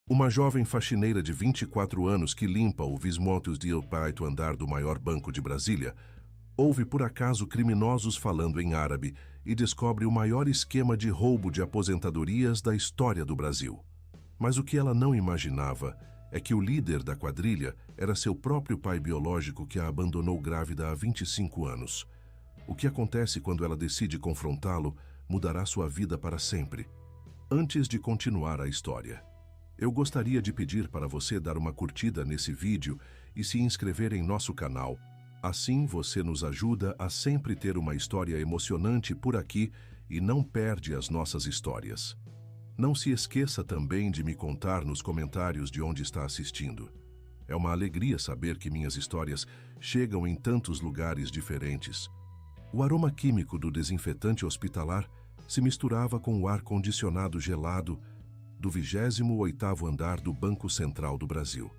Uma jovem faxineira de 24 anos que limpa o 28º andar do maior banco de Brasília, ouve por acaso criminosos falando em árabe e descobre o maior esquema de roubo de aposentadorias da história do Brasil. Mas o que ela não imaginava é que o líder da quadrilha era seu próprio pai biológico que a abandonou grávida há 25 anos. O que acontece quando ela decide confrontá-lo mudará sua vida para sempre. Antes de continuar a história, eu gostaria de pedir para você dar uma curtida nesse vídeo e se inscrever em nosso canal. Assim você nos ajuda a sempre ter uma história emocionante por aqui e não perde as nossas histórias. Não se esqueça também de me contar nos comentários de onde está assistindo. É uma alegria saber que minhas histórias chegam em tantos lugares diferentes. O aroma químico do desinfetante hospitalar se misturava com o ar-condicionado gelado do 28º andar do Banco Central do Brasil,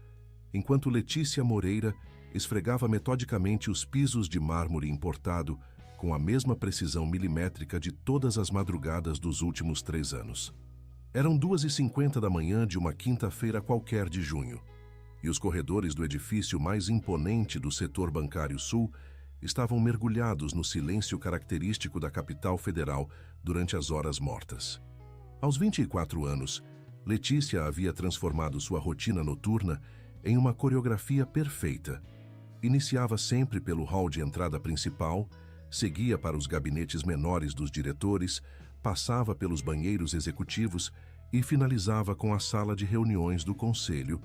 enquanto Letícia Moreira esfregava metodicamente os pisos de mármore importado com a mesma precisão milimétrica de todas as madrugadas dos últimos 3 anos. Eram 2h50 da manhã de uma quinta-feira qualquer de junho, e os corredores do edifício mais imponente do setor bancário sul estavam mergulhados no silêncio característico da capital federal durante as horas mortas. Aos 24 anos, Letícia havia transformado sua rotina noturna em uma coreografia perfeita. Iniciava sempre pelo hall de entrada principal, seguia para os gabinetes menores dos diretores, passava pelos banheiros executivos e finalizava com a sala de reuniões do Conselho,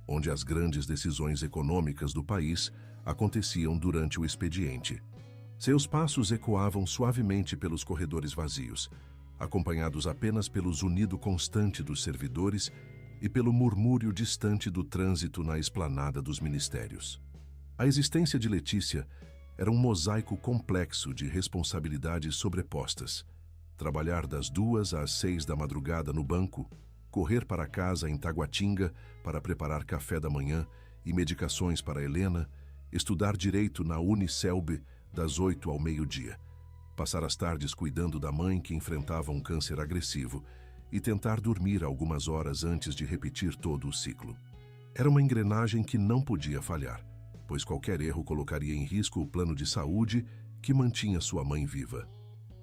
onde as grandes decisões econômicas do país aconteciam durante o expediente. Seus passos ecoavam suavemente pelos corredores vazios, acompanhados apenas pelo zunido constante dos servidores e pelo murmúrio distante do trânsito na esplanada dos ministérios. A existência de Letícia era um mosaico complexo de responsabilidades sobrepostas. Trabalhar das 2 às 6 da madrugada no banco, correr para casa em Taguatinga para preparar café da manhã e medicações para Helena, estudar direito na Unicelb das 8 ao meio-dia, passar as tardes cuidando da mãe que enfrentava um câncer agressivo e tentar dormir algumas horas antes de repetir todo o ciclo. Era uma engrenagem que não podia falhar, pois qualquer erro colocaria em risco o plano de saúde que mantinha sua mãe viva.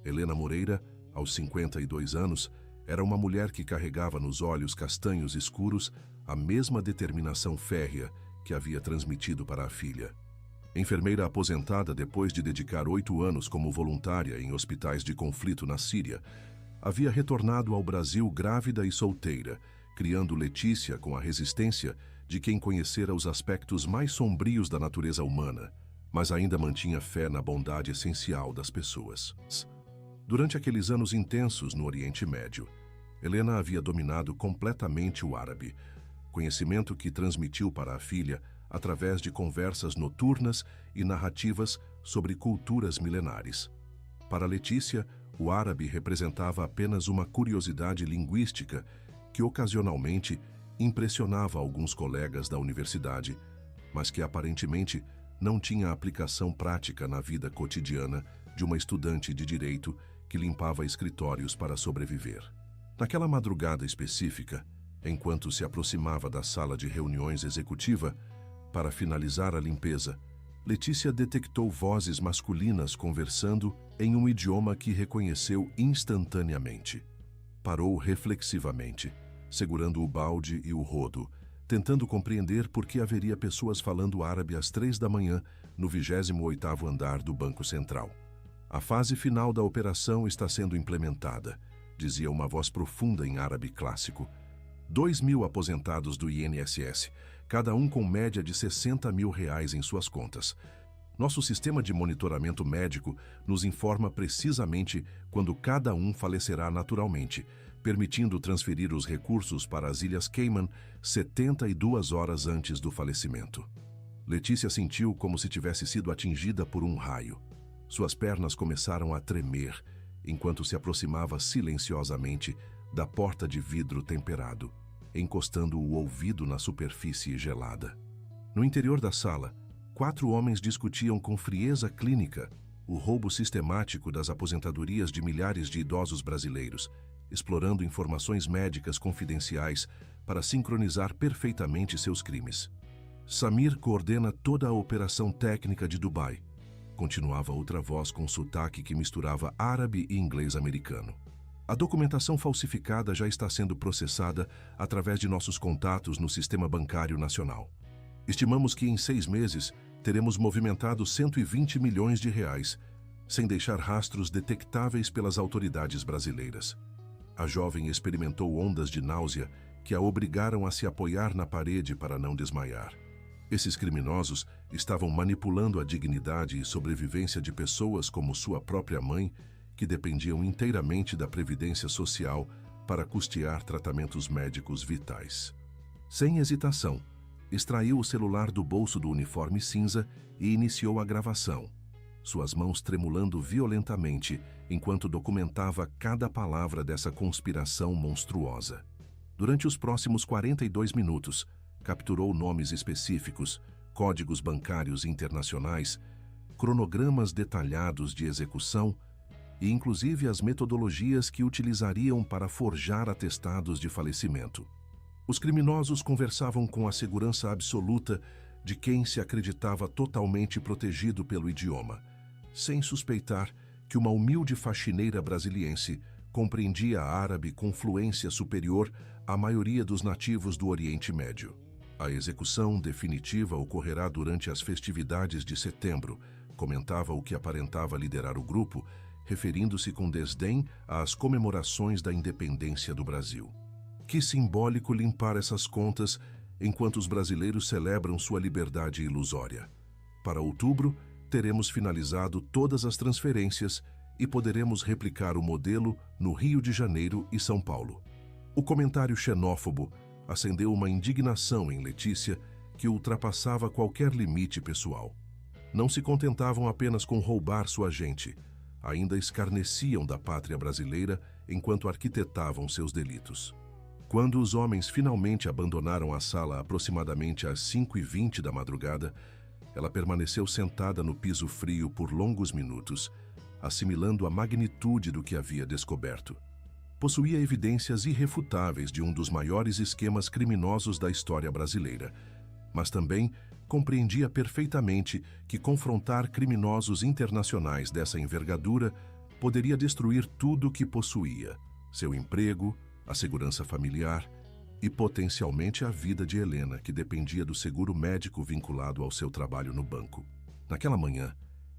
Helena Moreira, aos 52 anos, era uma mulher que carregava nos olhos castanhos escuros a mesma determinação férrea que havia transmitido para a filha. Enfermeira aposentada depois de dedicar 8 anos como voluntária em hospitais de conflito na Síria, havia retornado ao Brasil grávida e solteira, criando Letícia com a resistência de quem conhecera os aspectos mais sombrios da natureza humana, mas ainda mantinha fé na bondade essencial das pessoas. Durante aqueles anos intensos no Oriente Médio, Helena havia dominado completamente o árabe, conhecimento que transmitiu para a filha através de conversas noturnas e narrativas sobre culturas milenares. Para Letícia, o árabe representava apenas uma curiosidade linguística que ocasionalmente impressionava alguns colegas da universidade, mas que aparentemente não tinha aplicação prática na vida cotidiana de uma estudante de direito que limpava escritórios para sobreviver. Naquela madrugada específica, enquanto se aproximava da sala de reuniões executiva, para finalizar a limpeza, Letícia detectou vozes masculinas conversando em um idioma que reconheceu instantaneamente. Parou reflexivamente, segurando o balde e o rodo, tentando compreender por que haveria pessoas falando árabe às 3 da manhã no 28º andar do Banco Central. A fase final da operação está sendo implementada, dizia uma voz profunda em árabe clássico. 2.000 aposentados do INSS, cada um com média de R$60 mil em suas contas. Nosso sistema de monitoramento médico nos informa precisamente quando cada um falecerá naturalmente, permitindo transferir os recursos para as Ilhas Cayman 72 horas antes do falecimento. Letícia sentiu como se tivesse sido atingida por um raio. Suas pernas começaram a tremer enquanto se aproximava silenciosamente da porta de vidro temperado, encostando o ouvido na superfície gelada. No interior da sala, 4 homens discutiam com frieza clínica o roubo sistemático das aposentadorias de milhares de idosos brasileiros, explorando informações médicas confidenciais para sincronizar perfeitamente seus crimes. Samir coordena toda a operação técnica de Dubai. Continuava outra voz com sotaque que misturava árabe e inglês americano. A documentação falsificada já está sendo processada através de nossos contatos no Sistema Bancário Nacional. Estimamos que em 6 meses teremos movimentado 120 milhões de reais, sem deixar rastros detectáveis pelas autoridades brasileiras. A jovem experimentou ondas de náusea que a obrigaram a se apoiar na parede para não desmaiar. Esses criminosos estavam manipulando a dignidade e sobrevivência de pessoas como sua própria mãe, que dependiam inteiramente da Previdência Social para custear tratamentos médicos vitais. Sem hesitação, extraiu o celular do bolso do uniforme cinza e iniciou a gravação, suas mãos tremulando violentamente enquanto documentava cada palavra dessa conspiração monstruosa. Durante os próximos 42 minutos, capturou nomes específicos, códigos bancários internacionais, cronogramas detalhados de execução e inclusive as metodologias que utilizariam para forjar atestados de falecimento. Os criminosos conversavam com a segurança absoluta de quem se acreditava totalmente protegido pelo idioma, sem suspeitar que uma humilde faxineira brasiliense compreendia árabe com fluência superior à maioria dos nativos do Oriente Médio. A execução definitiva ocorrerá durante as festividades de setembro, comentava o que aparentava liderar o grupo, referindo-se com desdém às comemorações da independência do Brasil. Que simbólico limpar essas contas enquanto os brasileiros celebram sua liberdade ilusória. Para outubro, teremos finalizado todas as transferências e poderemos replicar o modelo no Rio de Janeiro e São Paulo. O comentário xenófobo acendeu uma indignação em Letícia que ultrapassava qualquer limite pessoal. Não se contentavam apenas com roubar sua gente, ainda escarneciam da pátria brasileira enquanto arquitetavam seus delitos. Quando os homens finalmente abandonaram a sala aproximadamente às 5h20 da madrugada, ela permaneceu sentada no piso frio por longos minutos, assimilando a magnitude do que havia descoberto. Possuía evidências irrefutáveis de um dos maiores esquemas criminosos da história brasileira, mas também compreendia perfeitamente que confrontar criminosos internacionais dessa envergadura poderia destruir tudo o que possuía: seu emprego, a segurança familiar e potencialmente a vida de Helena, que dependia do seguro médico vinculado ao seu trabalho no banco. Naquela manhã,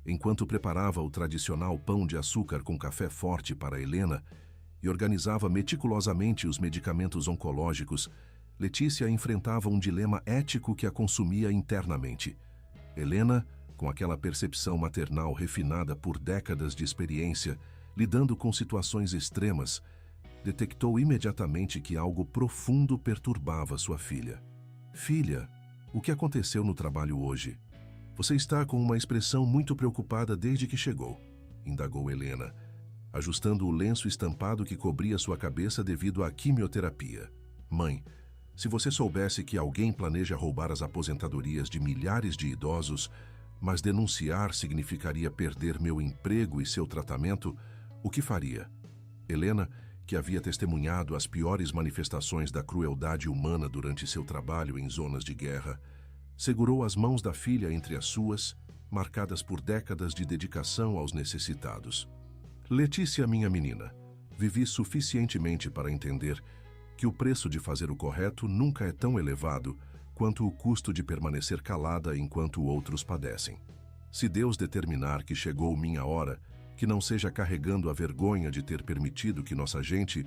enquanto preparava o tradicional pão de açúcar com café forte para Helena e organizava meticulosamente os medicamentos oncológicos, Letícia enfrentava um dilema ético que a consumia internamente. Helena, com aquela percepção maternal refinada por décadas de experiência, lidando com situações extremas, detectou imediatamente que algo profundo perturbava sua filha. Filha, o que aconteceu no trabalho hoje? Você está com uma expressão muito preocupada desde que chegou, indagou Helena, ajustando o lenço estampado que cobria sua cabeça devido à quimioterapia. Mãe, se você soubesse que alguém planeja roubar as aposentadorias de milhares de idosos, mas denunciar significaria perder meu emprego e seu tratamento, o que faria? Helena, que havia testemunhado as piores manifestações da crueldade humana durante seu trabalho em zonas de guerra, segurou as mãos da filha entre as suas, marcadas por décadas de dedicação aos necessitados. Letícia, minha menina, vivi suficientemente para entender que o preço de fazer o correto nunca é tão elevado quanto o custo de permanecer calada enquanto outros padecem. Se Deus determinar que chegou minha hora, que não seja carregando a vergonha de ter permitido que nossa gente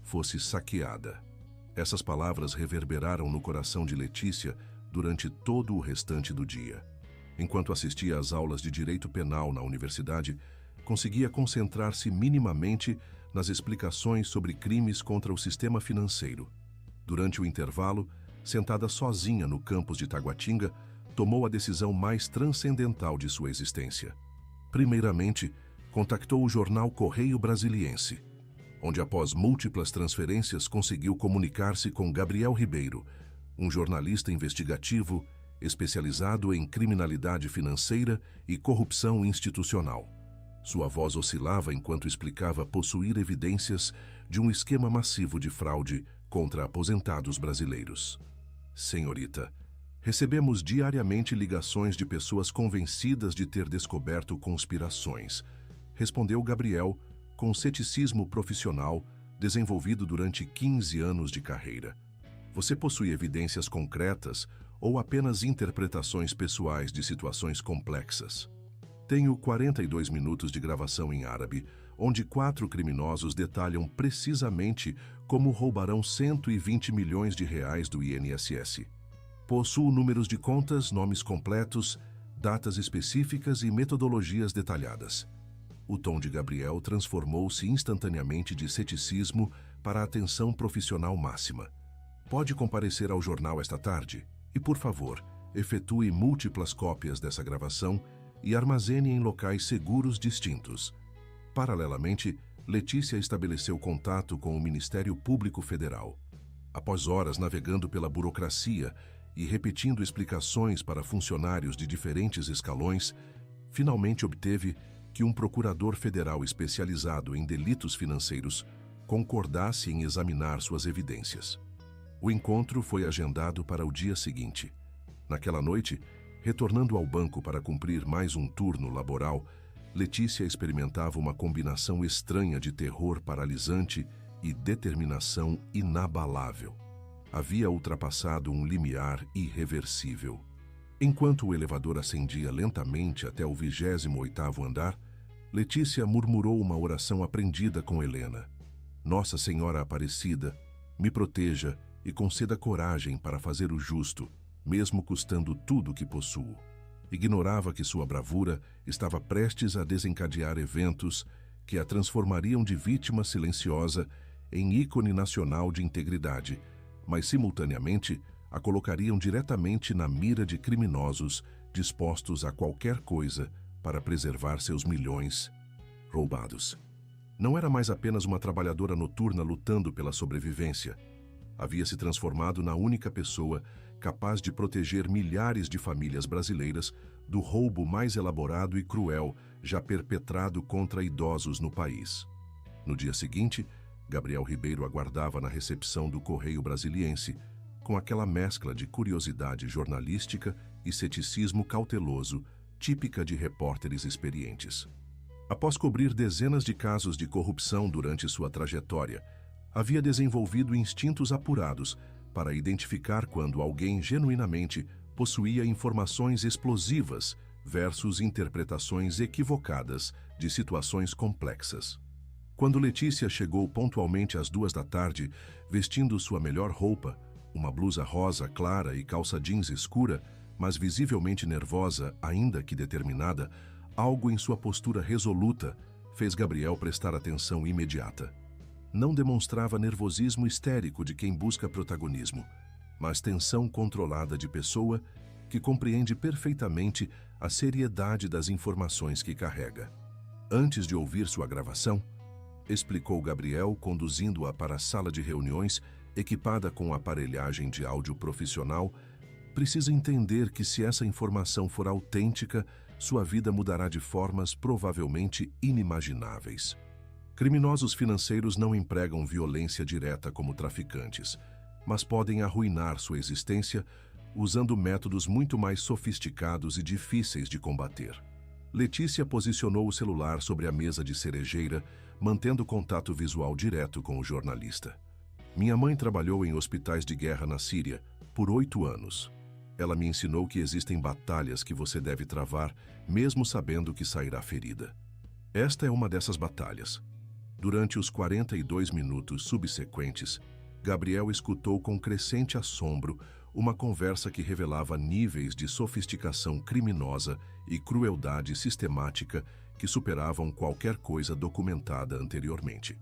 fosse saqueada. Essas palavras reverberaram no coração de Letícia durante todo o restante do dia. Enquanto assistia às aulas de direito penal na universidade, conseguia concentrar-se minimamente nas explicações sobre crimes contra o sistema financeiro. Durante o intervalo, sentada sozinha no campus de Taguatinga, tomou a decisão mais transcendental de sua existência. Primeiramente, contactou o jornal Correio Brasiliense, onde após múltiplas transferências conseguiu comunicar-se com Gabriel Ribeiro, um jornalista investigativo especializado em criminalidade financeira e corrupção institucional. Sua voz oscilava enquanto explicava possuir evidências de um esquema massivo de fraude contra aposentados brasileiros. Senhorita, recebemos diariamente ligações de pessoas convencidas de ter descoberto conspirações, respondeu Gabriel com ceticismo profissional desenvolvido durante 15 anos de carreira. Você possui evidências concretas ou apenas interpretações pessoais de situações complexas? Tenho 42 minutos de gravação em árabe, onde 4 criminosos detalham precisamente como roubarão 120 milhões de reais do INSS. Possuo números de contas, nomes completos, datas específicas e metodologias detalhadas. O tom de Gabriel transformou-se instantaneamente de ceticismo para atenção profissional máxima. Pode comparecer ao jornal esta tarde e, por favor, efetue múltiplas cópias dessa gravação e armazene em locais seguros distintos. Paralelamente, Letícia estabeleceu contato com o Ministério Público Federal. Após horas navegando pela burocracia e repetindo explicações para funcionários de diferentes escalões, finalmente obteve que um procurador federal especializado em delitos financeiros concordasse em examinar suas evidências. O encontro foi agendado para o dia seguinte. Naquela noite, retornando ao banco para cumprir mais um turno laboral, Letícia experimentava uma combinação estranha de terror paralisante e determinação inabalável. Havia ultrapassado um limiar irreversível. Enquanto o elevador ascendia lentamente até o 28º andar, Letícia murmurou uma oração aprendida com Helena. Nossa Senhora Aparecida, me proteja e conceda coragem para fazer o justo, mesmo custando tudo o que possuo. Ignorava que sua bravura estava prestes a desencadear eventos que a transformariam de vítima silenciosa em ícone nacional de integridade, mas simultaneamente a colocariam diretamente na mira de criminosos dispostos a qualquer coisa para preservar seus milhões roubados. Não era mais apenas uma trabalhadora noturna lutando pela sobrevivência. Havia se transformado na única pessoa capaz de proteger milhares de famílias brasileiras do roubo mais elaborado e cruel já perpetrado contra idosos no país. No dia seguinte, Gabriel Ribeiro aguardava na recepção do Correio Brasiliense, com aquela mescla de curiosidade jornalística e ceticismo cauteloso, típica de repórteres experientes. Após cobrir dezenas de casos de corrupção durante sua trajetória, havia desenvolvido instintos apurados para identificar quando alguém genuinamente possuía informações explosivas versus interpretações equivocadas de situações complexas. Quando Letícia chegou pontualmente às 2 da tarde, vestindo sua melhor roupa, uma blusa rosa clara e calça jeans escura, mas visivelmente nervosa, ainda que determinada, algo em sua postura resoluta fez Gabriel prestar atenção imediata. Não demonstrava nervosismo histérico de quem busca protagonismo, mas tensão controlada de pessoa que compreende perfeitamente a seriedade das informações que carrega. Antes de ouvir sua gravação, explicou Gabriel, conduzindo-a para a sala de reuniões, equipada com aparelhagem de áudio profissional, precisa entender que se essa informação for autêntica, sua vida mudará de formas provavelmente inimagináveis. Criminosos financeiros não empregam violência direta como traficantes, mas podem arruinar sua existência usando métodos muito mais sofisticados e difíceis de combater. Letícia posicionou o celular sobre a mesa de cerejeira, mantendo contato visual direto com o jornalista. Minha mãe trabalhou em hospitais de guerra na Síria por 8 anos. Ela me ensinou que existem batalhas que você deve travar, mesmo sabendo que sairá ferida. Esta é uma dessas batalhas. Durante os 42 minutos subsequentes, Gabriel escutou com crescente assombro uma conversa que revelava níveis de sofisticação criminosa e crueldade sistemática que superavam qualquer coisa documentada anteriormente.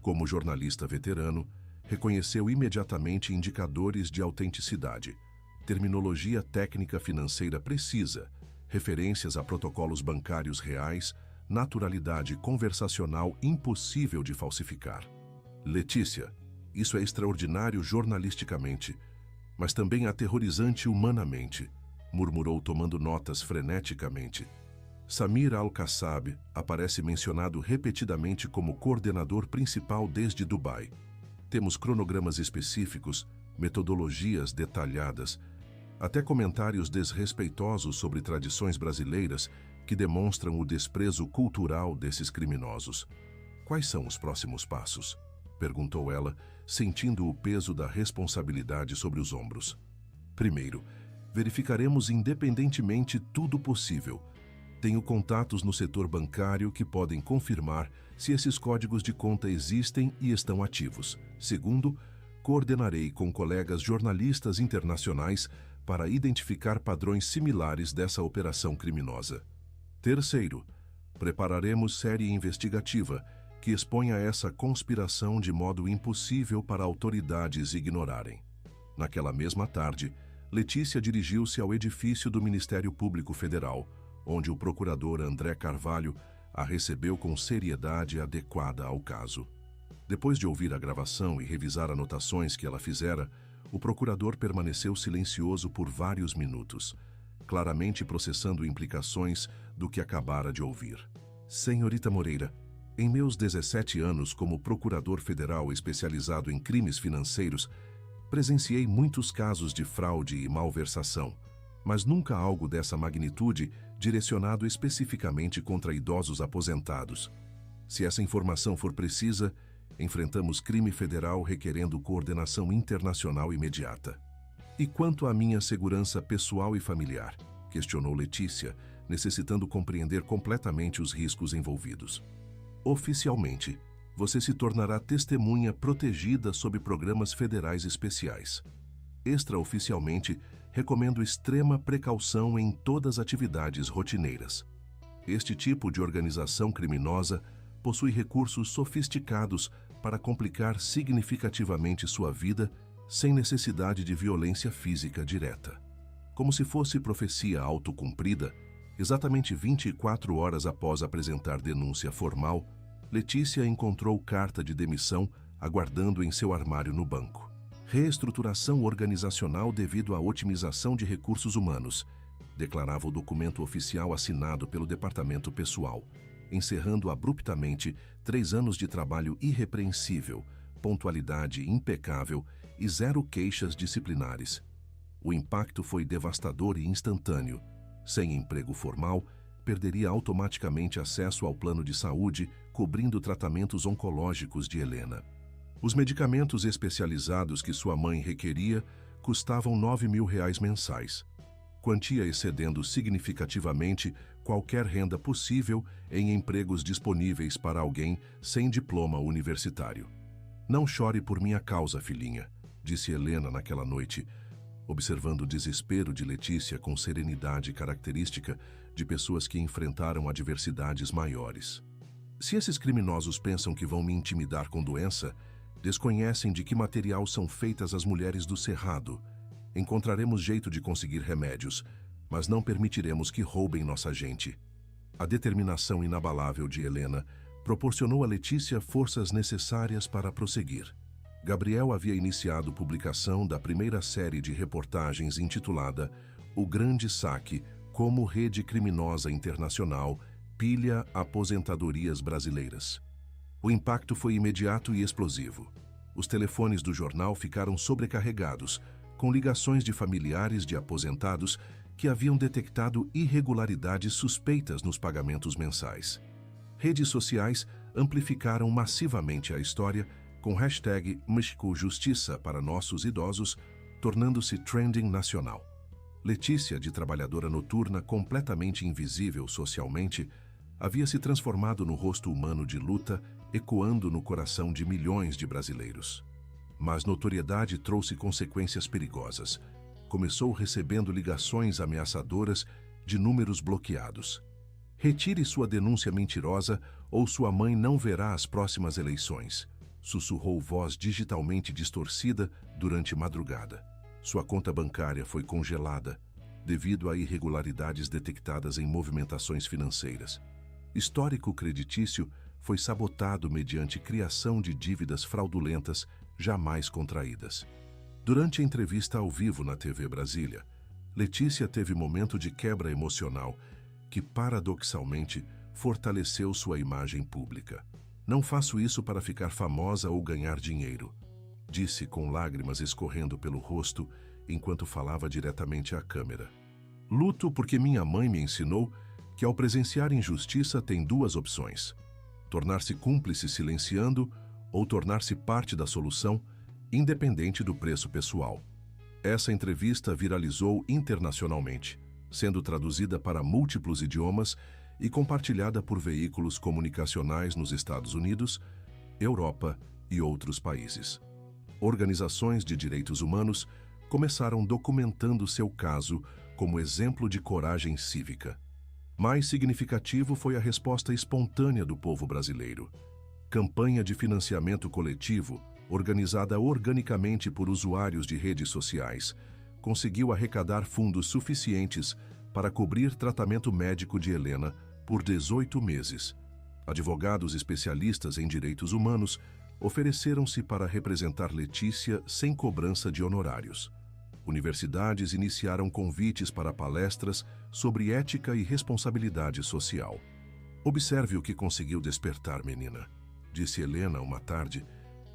Como jornalista veterano, reconheceu imediatamente indicadores de autenticidade, terminologia técnica financeira precisa, referências a protocolos bancários reais, naturalidade conversacional impossível de falsificar. Letícia, isso é extraordinário jornalisticamente, mas também aterrorizante humanamente, murmurou tomando notas freneticamente. Samir Al-Kassab aparece mencionado repetidamente como coordenador principal desde Dubai. Temos cronogramas específicos, metodologias detalhadas, até comentários desrespeitosos sobre tradições brasileiras que demonstram o desprezo cultural desses criminosos. Quais são os próximos passos? Perguntou ela, sentindo o peso da responsabilidade sobre os ombros. Primeiro, verificaremos independentemente tudo possível. Tenho contatos no setor bancário que podem confirmar se esses códigos de conta existem e estão ativos. Segundo, coordenarei com colegas jornalistas internacionais para identificar padrões similares dessa operação criminosa. Terceiro, prepararemos série investigativa que exponha essa conspiração de modo impossível para autoridades ignorarem. Naquela mesma tarde, Letícia dirigiu-se ao edifício do Ministério Público Federal, onde o procurador André Carvalho a recebeu com seriedade adequada ao caso. Depois de ouvir a gravação e revisar anotações que ela fizera, o procurador permaneceu silencioso por vários minutos, claramente processando implicações do que acabara de ouvir. Senhorita Moreira, em meus 17 anos como procurador federal especializado em crimes financeiros, presenciei muitos casos de fraude e malversação, mas nunca algo dessa magnitude direcionado especificamente contra idosos aposentados. Se essa informação for precisa, enfrentamos crime federal requerendo coordenação internacional imediata. E quanto à minha segurança pessoal e familiar? Questionou Letícia, necessitando compreender completamente os riscos envolvidos. Oficialmente, você se tornará testemunha protegida sob programas federais especiais. Extraoficialmente, recomendo extrema precaução em todas as atividades rotineiras. Este tipo de organização criminosa possui recursos sofisticados para complicar significativamente sua vida sem necessidade de violência física direta. Como se fosse profecia autocumprida, exatamente 24 horas após apresentar denúncia formal, Letícia encontrou carta de demissão aguardando em seu armário no banco. Reestruturação organizacional devido à otimização de recursos humanos, declarava o documento oficial assinado pelo Departamento Pessoal, encerrando abruptamente 3 anos de trabalho irrepreensível, pontualidade impecável e 0 queixas disciplinares. O impacto foi devastador e instantâneo. Sem emprego formal, perderia automaticamente acesso ao plano de saúde, cobrindo tratamentos oncológicos de Helena. Os medicamentos especializados que sua mãe requeria custavam R$ 9.000 mensais, quantia excedendo significativamente qualquer renda possível em empregos disponíveis para alguém sem diploma universitário. Não chore por minha causa, filhinha, disse Helena naquela noite, observando o desespero de Letícia com serenidade característica de pessoas que enfrentaram adversidades maiores. Se esses criminosos pensam que vão me intimidar com doença, desconhecem de que material são feitas as mulheres do Cerrado. Encontraremos jeito de conseguir remédios, mas não permitiremos que roubem nossa gente. A determinação inabalável de Helena proporcionou a Letícia forças necessárias para prosseguir. Gabriel havia iniciado publicação da primeira série de reportagens intitulada O Grande Saque, como rede criminosa internacional pilha aposentadorias brasileiras. O impacto foi imediato e explosivo. Os telefones do jornal ficaram sobrecarregados, com ligações de familiares de aposentados que haviam detectado irregularidades suspeitas nos pagamentos mensais. Redes sociais amplificaram massivamente a história com hashtag México Justiça para nossos idosos, tornando-se trending nacional. Letícia, de trabalhadora noturna completamente invisível socialmente, havia se transformado no rosto humano de luta, ecoando no coração de milhões de brasileiros. Mas notoriedade trouxe consequências perigosas. Começou recebendo ligações ameaçadoras de números bloqueados. Retire sua denúncia mentirosa ou sua mãe não verá as próximas eleições, sussurrou voz digitalmente distorcida durante madrugada. Sua conta bancária foi congelada devido a irregularidades detectadas em movimentações financeiras. Histórico creditício foi sabotado mediante criação de dívidas fraudulentas jamais contraídas. Durante a entrevista ao vivo na TV Brasília, Letícia teve momento de quebra emocional que, paradoxalmente, fortaleceu sua imagem pública. Não faço isso para ficar famosa ou ganhar dinheiro, disse com lágrimas escorrendo pelo rosto enquanto falava diretamente à câmera. Luto porque minha mãe me ensinou que ao presenciar injustiça tem duas opções: tornar-se cúmplice silenciando ou tornar-se parte da solução, independente do preço pessoal. Essa entrevista viralizou internacionalmente, sendo traduzida para múltiplos idiomas e compartilhada por veículos comunicacionais nos Estados Unidos, Europa e outros países. Organizações de direitos humanos começaram documentando seu caso como exemplo de coragem cívica. Mais significativo foi a resposta espontânea do povo brasileiro. Campanha de financiamento coletivo, organizada organicamente por usuários de redes sociais, conseguiu arrecadar fundos suficientes para cobrir tratamento médico de Helena por 18 meses. Advogados especialistas em direitos humanos ofereceram-se para representar Letícia sem cobrança de honorários. Universidades iniciaram convites para palestras sobre ética e responsabilidade social. Observe o que conseguiu despertar, menina, disse Helena uma tarde,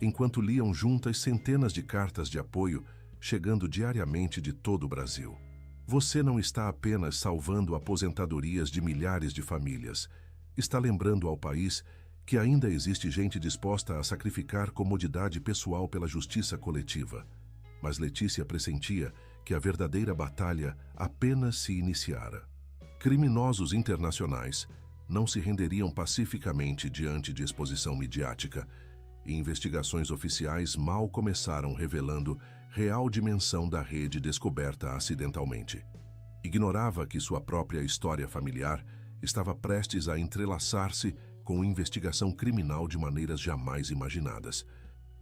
enquanto liam juntas centenas de cartas de apoio chegando diariamente de todo o Brasil. Você não está apenas salvando aposentadorias de milhares de famílias, está lembrando ao país que ainda existe gente disposta a sacrificar comodidade pessoal pela justiça coletiva. Mas Letícia pressentia que a verdadeira batalha apenas se iniciara. Criminosos internacionais não se renderiam pacificamente diante de exposição midiática, e investigações oficiais mal começaram revelando real dimensão da rede descoberta acidentalmente. Ignorava que sua própria história familiar estava prestes a entrelaçar-se com investigação criminal de maneiras jamais imaginadas.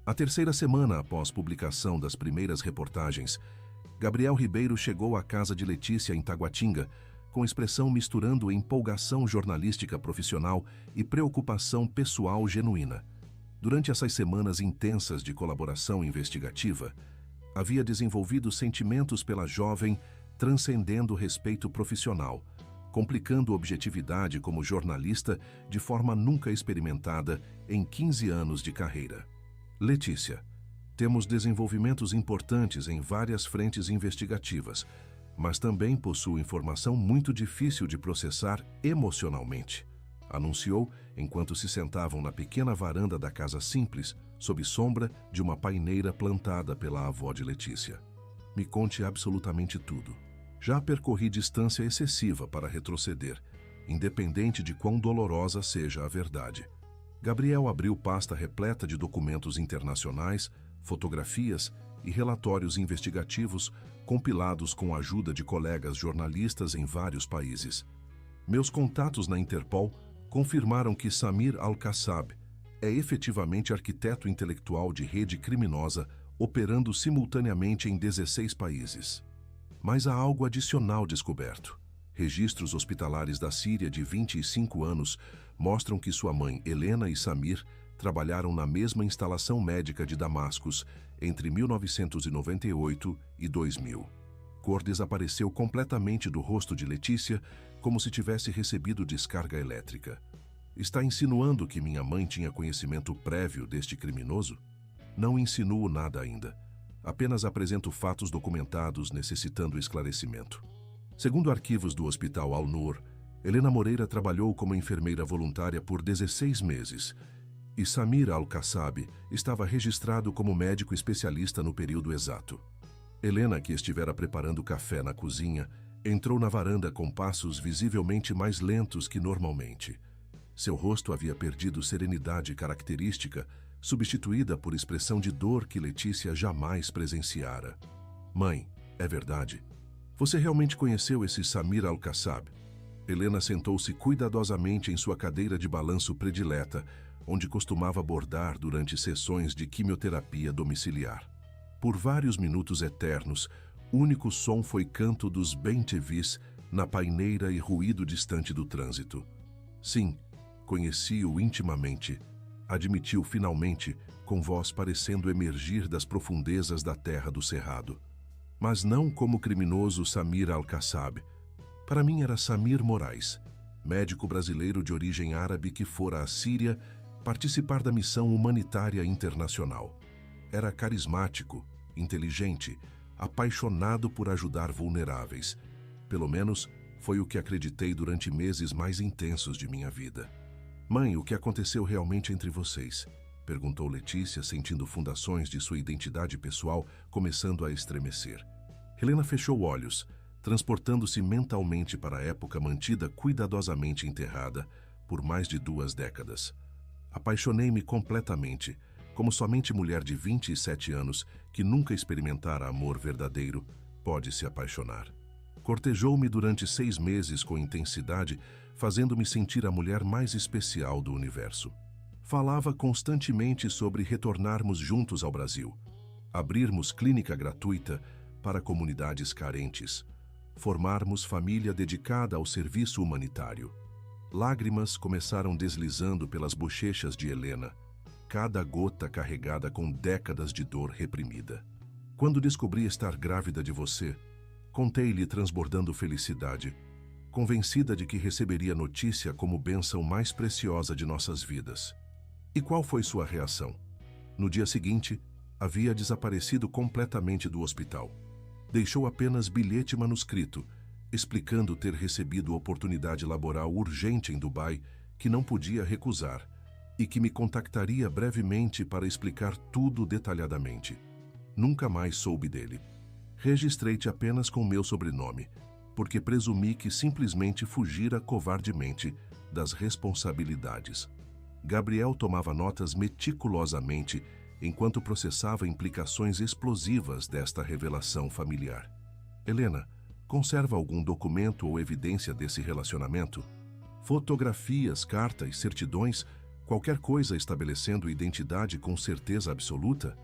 A terceira semana após publicação das primeiras reportagens, Gabriel Ribeiro chegou à casa de Letícia em Taguatinga, com expressão misturando empolgação jornalística profissional e preocupação pessoal genuína. Durante essas semanas intensas de colaboração investigativa, havia desenvolvido sentimentos pela jovem transcendendo o respeito profissional, complicando objetividade como jornalista de forma nunca experimentada em 15 anos de carreira. Letícia, temos desenvolvimentos importantes em várias frentes investigativas, mas também possuo informação muito difícil de processar emocionalmente, anunciou enquanto se sentavam na pequena varanda da casa simples, sob sombra de uma paineira plantada pela avó de Letícia. Me conte absolutamente tudo. Já percorri distância excessiva para retroceder, independente de quão dolorosa seja a verdade. Gabriel abriu pasta repleta de documentos internacionais, fotografias e relatórios investigativos compilados com a ajuda de colegas jornalistas em vários países. Meus contatos na Interpol confirmaram que Samir Al-Kassab é efetivamente arquiteto intelectual de rede criminosa operando simultaneamente em 16 países. Mas há algo adicional descoberto. Registros hospitalares da Síria de 25 anos mostram que sua mãe, Helena, e Samir trabalharam na mesma instalação médica de Damascus entre 1998 e 2000. Cor desapareceu completamente do rosto de Letícia, como se tivesse recebido descarga elétrica. Está insinuando que minha mãe tinha conhecimento prévio deste criminoso? Não insinuo nada ainda. Apenas apresento fatos documentados necessitando esclarecimento. Segundo arquivos do Hospital Al-Nur, Helena Moreira trabalhou como enfermeira voluntária por 16 meses e Samir Al-Kassab estava registrado como médico especialista no período exato. Helena, que estivera preparando café na cozinha, entrou na varanda com passos visivelmente mais lentos que normalmente. Seu rosto havia perdido serenidade característica, substituída por expressão de dor que Letícia jamais presenciara. Mãe, é verdade. Você realmente conheceu esse Samir Al-Kassab? Helena sentou-se cuidadosamente em sua cadeira de balanço predileta, onde costumava bordar durante sessões de quimioterapia domiciliar. Por vários minutos eternos, o único som foi canto dos bem-tevis na paineira e ruído distante do trânsito. Sim, conheci-o intimamente, admitiu finalmente, com voz parecendo emergir das profundezas da terra do cerrado. Mas não como o criminoso Samir Al-Kassab. Para mim era Samir Moraes, médico brasileiro de origem árabe que fora à Síria participar da missão humanitária internacional. Era carismático, inteligente, apaixonado por ajudar vulneráveis. Pelo menos, foi o que acreditei durante meses mais intensos de minha vida. Mãe, o que aconteceu realmente entre vocês? Perguntou Letícia, sentindo fundações de sua identidade pessoal começando a estremecer. Helena fechou olhos, transportando-se mentalmente para a época mantida cuidadosamente enterrada por mais de 2 décadas. Apaixonei-me completamente, como somente mulher de 27 anos que nunca experimentara amor verdadeiro pode se apaixonar. Cortejou-me durante 6 meses com intensidade, fazendo-me sentir a mulher mais especial do universo. Falava constantemente sobre retornarmos juntos ao Brasil, abrirmos clínica gratuita para comunidades carentes, formarmos família dedicada ao serviço humanitário. Lágrimas começaram deslizando pelas bochechas de Helena, cada gota carregada com décadas de dor reprimida. Quando descobri estar grávida de você, contei-lhe transbordando felicidade, convencida de que receberia notícia como bênção mais preciosa de nossas vidas. E qual foi sua reação? No dia seguinte, havia desaparecido completamente do hospital. Deixou apenas bilhete manuscrito, explicando ter recebido oportunidade laboral urgente em Dubai que não podia recusar e que me contactaria brevemente para explicar tudo detalhadamente. Nunca mais soube dele. Registrei-te apenas com meu sobrenome, porque presumi que simplesmente fugira covardemente das responsabilidades. Gabriel tomava notas meticulosamente enquanto processava implicações explosivas desta revelação familiar. Helena, conserva algum documento ou evidência desse relacionamento? Fotografias, cartas, certidões, qualquer coisa estabelecendo identidade com certeza absoluta?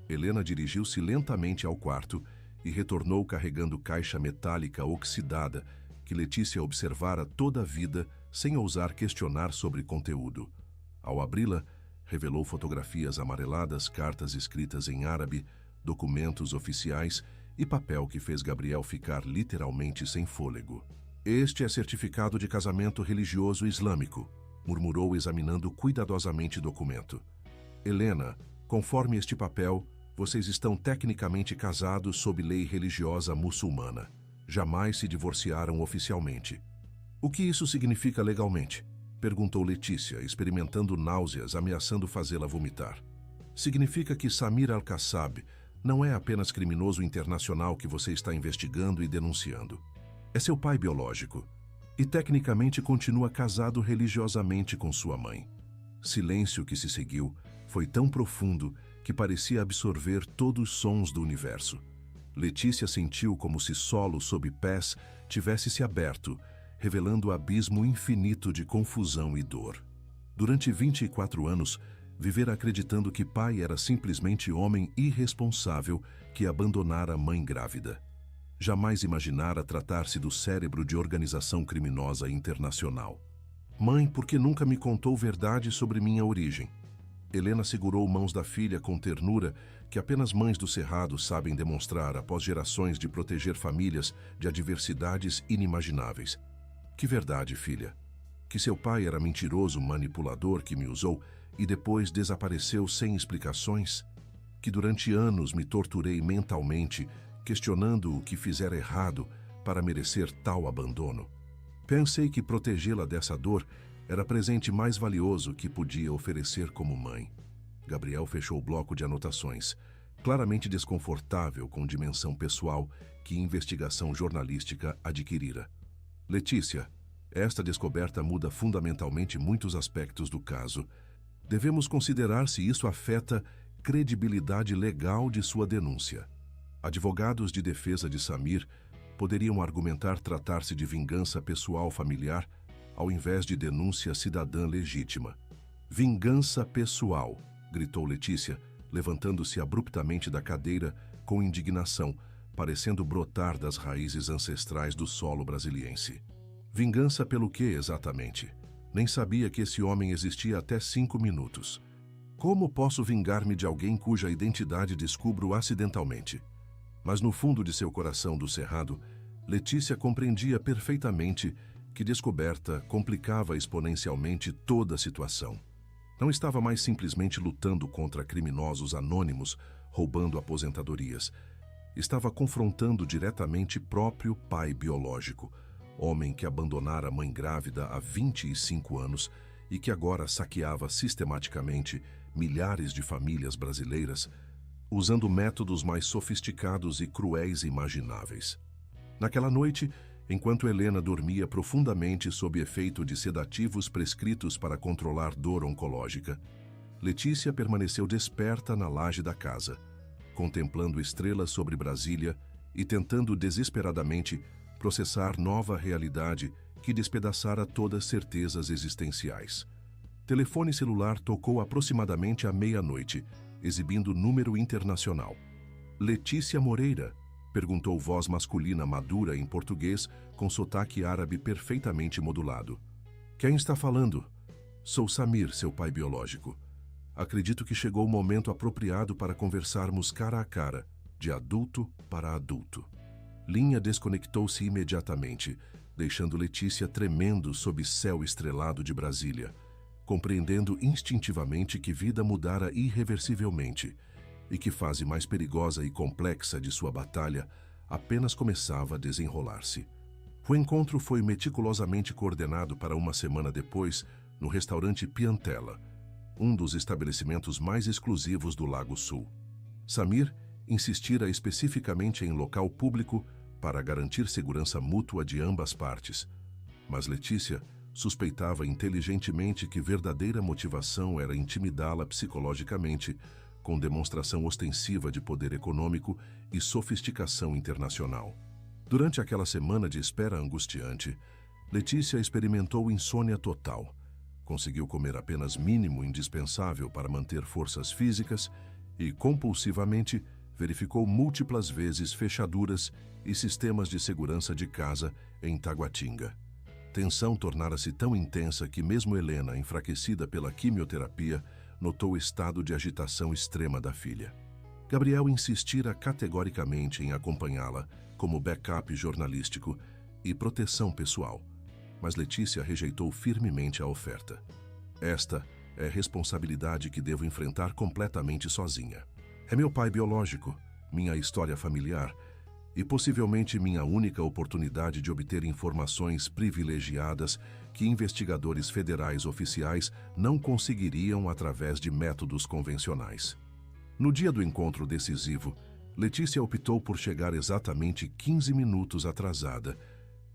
Helena dirigiu-se lentamente ao quarto e retornou carregando caixa metálica oxidada que Letícia observara toda a vida sem ousar questionar sobre conteúdo. Ao abri-la, revelou fotografias amareladas, cartas escritas em árabe, documentos oficiais e papel que fez Gabriel ficar literalmente sem fôlego. Este é certificado de casamento religioso islâmico, murmurou examinando cuidadosamente o documento. Helena, conforme este papel, vocês estão tecnicamente casados sob lei religiosa muçulmana. Jamais se divorciaram oficialmente. O que isso significa legalmente? Perguntou Letícia, experimentando náuseas, ameaçando fazê-la vomitar. Significa que Samir Al-Kassab não é apenas criminoso internacional que você está investigando e denunciando. É seu pai biológico e tecnicamente continua casado religiosamente com sua mãe. Silêncio que se seguiu foi tão profundo que parecia absorver todos os sons do universo. Letícia sentiu como se solo sob pés tivesse se aberto, revelando o abismo infinito de confusão e dor. Durante 24 anos, vivera acreditando que pai era simplesmente homem irresponsável que abandonara a mãe grávida. Jamais imaginara tratar-se do cérebro de organização criminosa internacional. Mãe, por que nunca me contou verdade sobre minha origem? Helena segurou mãos da filha com ternura que apenas mães do Cerrado sabem demonstrar após gerações de proteger famílias de adversidades inimagináveis. Que verdade, filha? Que seu pai era mentiroso manipulador que me usou e depois desapareceu sem explicações? Que durante anos me torturei mentalmente, questionando o que fizera errado para merecer tal abandono? Pensei que protegê-la dessa dor era presente mais valioso que podia oferecer como mãe. Gabriel fechou o bloco de anotações, claramente desconfortável com dimensão pessoal que investigação jornalística adquirira. Letícia, esta descoberta muda fundamentalmente muitos aspectos do caso. Devemos considerar se isso afeta credibilidade legal de sua denúncia. Advogados de defesa de Samir poderiam argumentar tratar-se de vingança pessoal familiar ao invés de denúncia cidadã legítima. Vingança pessoal, gritou Letícia, levantando-se abruptamente da cadeira com indignação, parecendo brotar das raízes ancestrais do solo brasiliense. Vingança pelo quê, exatamente? Nem sabia que esse homem existia até 5 minutos. Como posso vingar-me de alguém cuja identidade descubro acidentalmente? Mas no fundo de seu coração do Cerrado, Letícia compreendia perfeitamente que descoberta complicava exponencialmente toda a situação. Não estava mais simplesmente lutando contra criminosos anônimos, roubando aposentadorias. Estava confrontando diretamente próprio pai biológico, homem que abandonara a mãe grávida há 25 anos e que agora saqueava sistematicamente milhares de famílias brasileiras, usando métodos mais sofisticados e cruéis imagináveis. Naquela noite, enquanto Helena dormia profundamente sob efeito de sedativos prescritos para controlar dor oncológica, Letícia permaneceu desperta na laje da casa, contemplando estrelas sobre Brasília e tentando desesperadamente processar nova realidade que despedaçara todas certezas existenciais. Telefone celular tocou aproximadamente à meia-noite, exibindo número internacional. Letícia Moreira? Perguntou voz masculina madura em português, com sotaque árabe perfeitamente modulado. Quem está falando? Sou Samir, seu pai biológico. Acredito que chegou o momento apropriado para conversarmos cara a cara, de adulto para adulto. Linha desconectou-se imediatamente, deixando Letícia tremendo sob céu estrelado de Brasília, compreendendo instintivamente que vida mudara irreversivelmente e que fase mais perigosa e complexa de sua batalha apenas começava a desenrolar-se. O encontro foi meticulosamente coordenado para uma semana depois no restaurante Piantella, um dos estabelecimentos mais exclusivos do Lago Sul. Samir insistira especificamente em local público para garantir segurança mútua de ambas partes, mas Letícia suspeitava inteligentemente que verdadeira motivação era intimidá-la psicologicamente, com demonstração ostensiva de poder econômico e sofisticação internacional. Durante aquela semana de espera angustiante, Letícia experimentou insônia total. Conseguiu comer apenas mínimo indispensável para manter forças físicas e, compulsivamente, verificou múltiplas vezes fechaduras e sistemas de segurança de casa em Taguatinga. Tensão tornara-se tão intensa que mesmo Helena, enfraquecida pela quimioterapia, notou o estado de agitação extrema da filha. Gabriel insistira categoricamente em acompanhá-la como backup jornalístico e proteção pessoal, mas Letícia rejeitou firmemente a oferta. Esta é responsabilidade que devo enfrentar completamente sozinha. É meu pai biológico, minha história familiar e possivelmente minha única oportunidade de obter informações privilegiadas que investigadores federais oficiais não conseguiriam através de métodos convencionais. No dia do encontro decisivo, Letícia optou por chegar exatamente 15 minutos atrasada,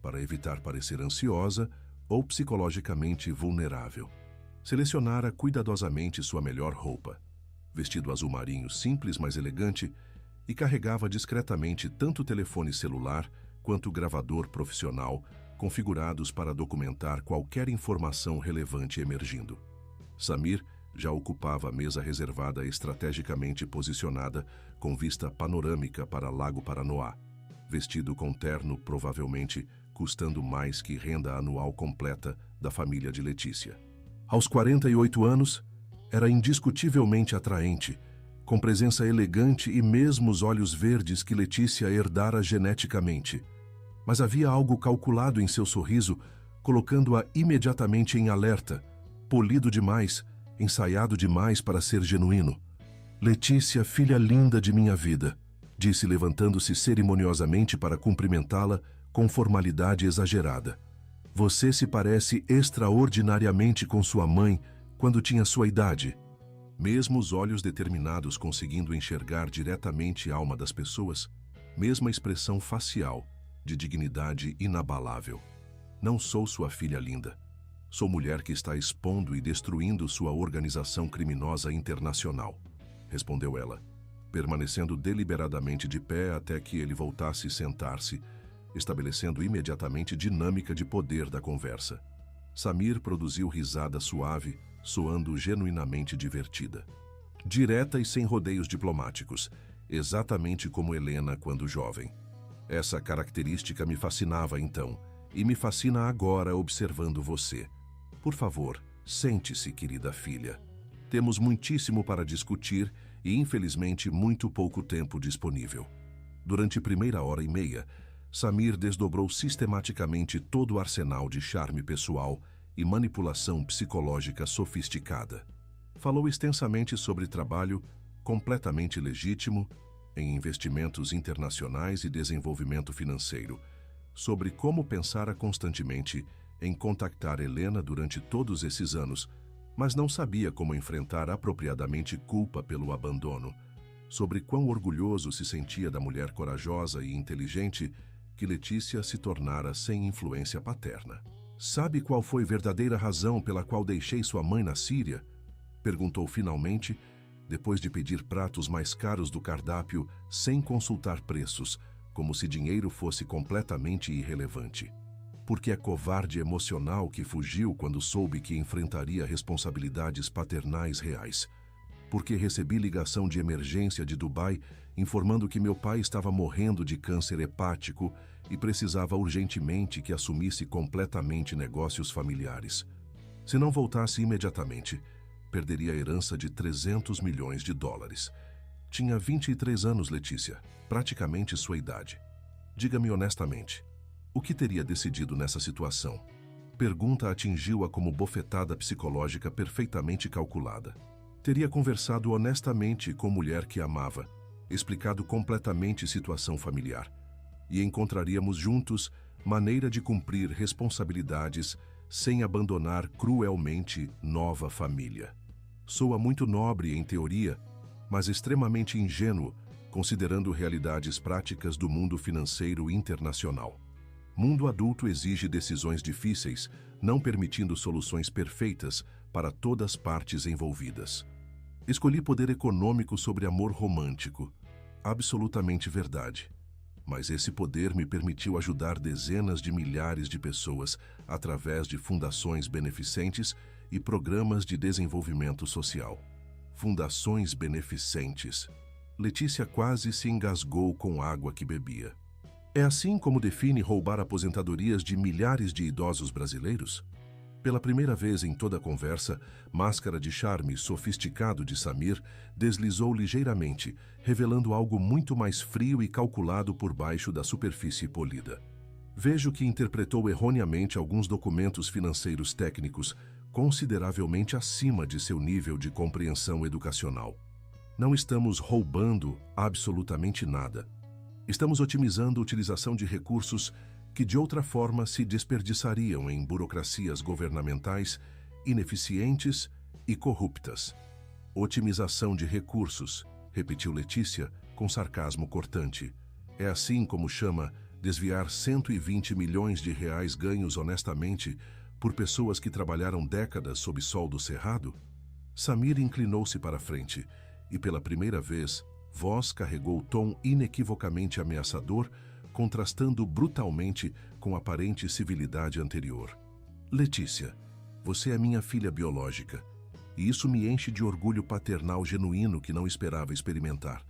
para evitar parecer ansiosa ou psicologicamente vulnerável. Selecionara cuidadosamente sua melhor roupa, vestido azul marinho simples, mas elegante, e carregava discretamente tanto o telefone celular quanto o gravador profissional, configurados para documentar qualquer informação relevante emergindo. Samir já ocupava a mesa reservada estrategicamente posicionada com vista panorâmica para Lago Paranoá, vestido com terno provavelmente custando mais que renda anual completa da família de Letícia. Aos 48 anos, era indiscutivelmente atraente, com presença elegante e mesmo os olhos verdes que Letícia herdara geneticamente. Mas havia algo calculado em seu sorriso, colocando-a imediatamente em alerta, polido demais, ensaiado demais para ser genuíno. Letícia, filha linda de minha vida, disse levantando-se cerimoniosamente para cumprimentá-la com formalidade exagerada. Você se parece extraordinariamente com sua mãe quando tinha sua idade. Mesmo os olhos determinados conseguindo enxergar diretamente a alma das pessoas, mesma expressão facial, de dignidade inabalável. Não sou sua filha linda. Sou mulher que está expondo e destruindo sua organização criminosa internacional, respondeu ela, permanecendo deliberadamente de pé até que ele voltasse a sentar-se, estabelecendo imediatamente dinâmica de poder da conversa. Samir produziu risada suave, soando genuinamente divertida. Direta e sem rodeios diplomáticos, exatamente como Helena quando jovem. Essa característica me fascinava então, e me fascina agora observando você. Por favor, sente-se, querida filha. Temos muitíssimo para discutir e, infelizmente, muito pouco tempo disponível. Durante a primeira hora e meia, Samir desdobrou sistematicamente todo o arsenal de charme pessoal e manipulação psicológica sofisticada. Falou extensamente sobre trabalho, completamente legítimo, em investimentos internacionais e desenvolvimento financeiro, sobre como pensara constantemente em contactar Helena durante todos esses anos, mas não sabia como enfrentar apropriadamente culpa pelo abandono, sobre quão orgulhoso se sentia da mulher corajosa e inteligente que Letícia se tornara sem influência paterna. "Sabe qual foi a verdadeira razão pela qual deixei sua mãe na Síria?" perguntou finalmente, depois de pedir pratos mais caros do cardápio sem consultar preços, como se dinheiro fosse completamente irrelevante. "Porque é covarde emocional que fugiu quando soube que enfrentaria responsabilidades paternais reais. Porque recebi ligação de emergência de Dubai informando que meu pai estava morrendo de câncer hepático e precisava urgentemente que assumisse completamente negócios familiares. Se não voltasse imediatamente, perderia a herança de 300 milhões de dólares. Tinha 23 anos, Letícia, praticamente sua idade. Diga-me honestamente, o que teria decidido nessa situação?" Pergunta atingiu-a como bofetada psicológica perfeitamente calculada. Teria conversado honestamente com a mulher que amava, explicado completamente situação familiar, e encontraríamos juntos maneira de cumprir responsabilidades sem abandonar cruelmente nova família. Soa muito nobre em teoria, mas extremamente ingênuo, considerando realidades práticas do mundo financeiro internacional. Mundo adulto exige decisões difíceis, não permitindo soluções perfeitas para todas as partes envolvidas. Escolhi poder econômico sobre amor romântico. Absolutamente verdade. Mas esse poder me permitiu ajudar dezenas de milhares de pessoas através de fundações beneficentes e programas de desenvolvimento social. Fundações beneficentes. Letícia quase se engasgou com a água que bebia. É assim como define roubar aposentadorias de milhares de idosos brasileiros? Pela primeira vez em toda a conversa, máscara de charme sofisticado de Samir deslizou ligeiramente, revelando algo muito mais frio e calculado por baixo da superfície polida. Vejo que interpretou erroneamente alguns documentos financeiros técnicos consideravelmente acima de seu nível de compreensão educacional. Não estamos roubando absolutamente nada. Estamos otimizando a utilização de recursos que de outra forma se desperdiçariam em burocracias governamentais ineficientes e corruptas. "Otimização de recursos", repetiu Letícia com sarcasmo cortante. "É assim como chama desviar 120 milhões de reais ganhos honestamente por pessoas que trabalharam décadas sob sol do cerrado?" Samir inclinou-se para a frente e, pela primeira vez, voz carregou tom inequivocamente ameaçador, contrastando brutalmente com a aparente civilidade anterior. "Letícia, você é minha filha biológica, e isso me enche de orgulho paternal genuíno que não esperava experimentar.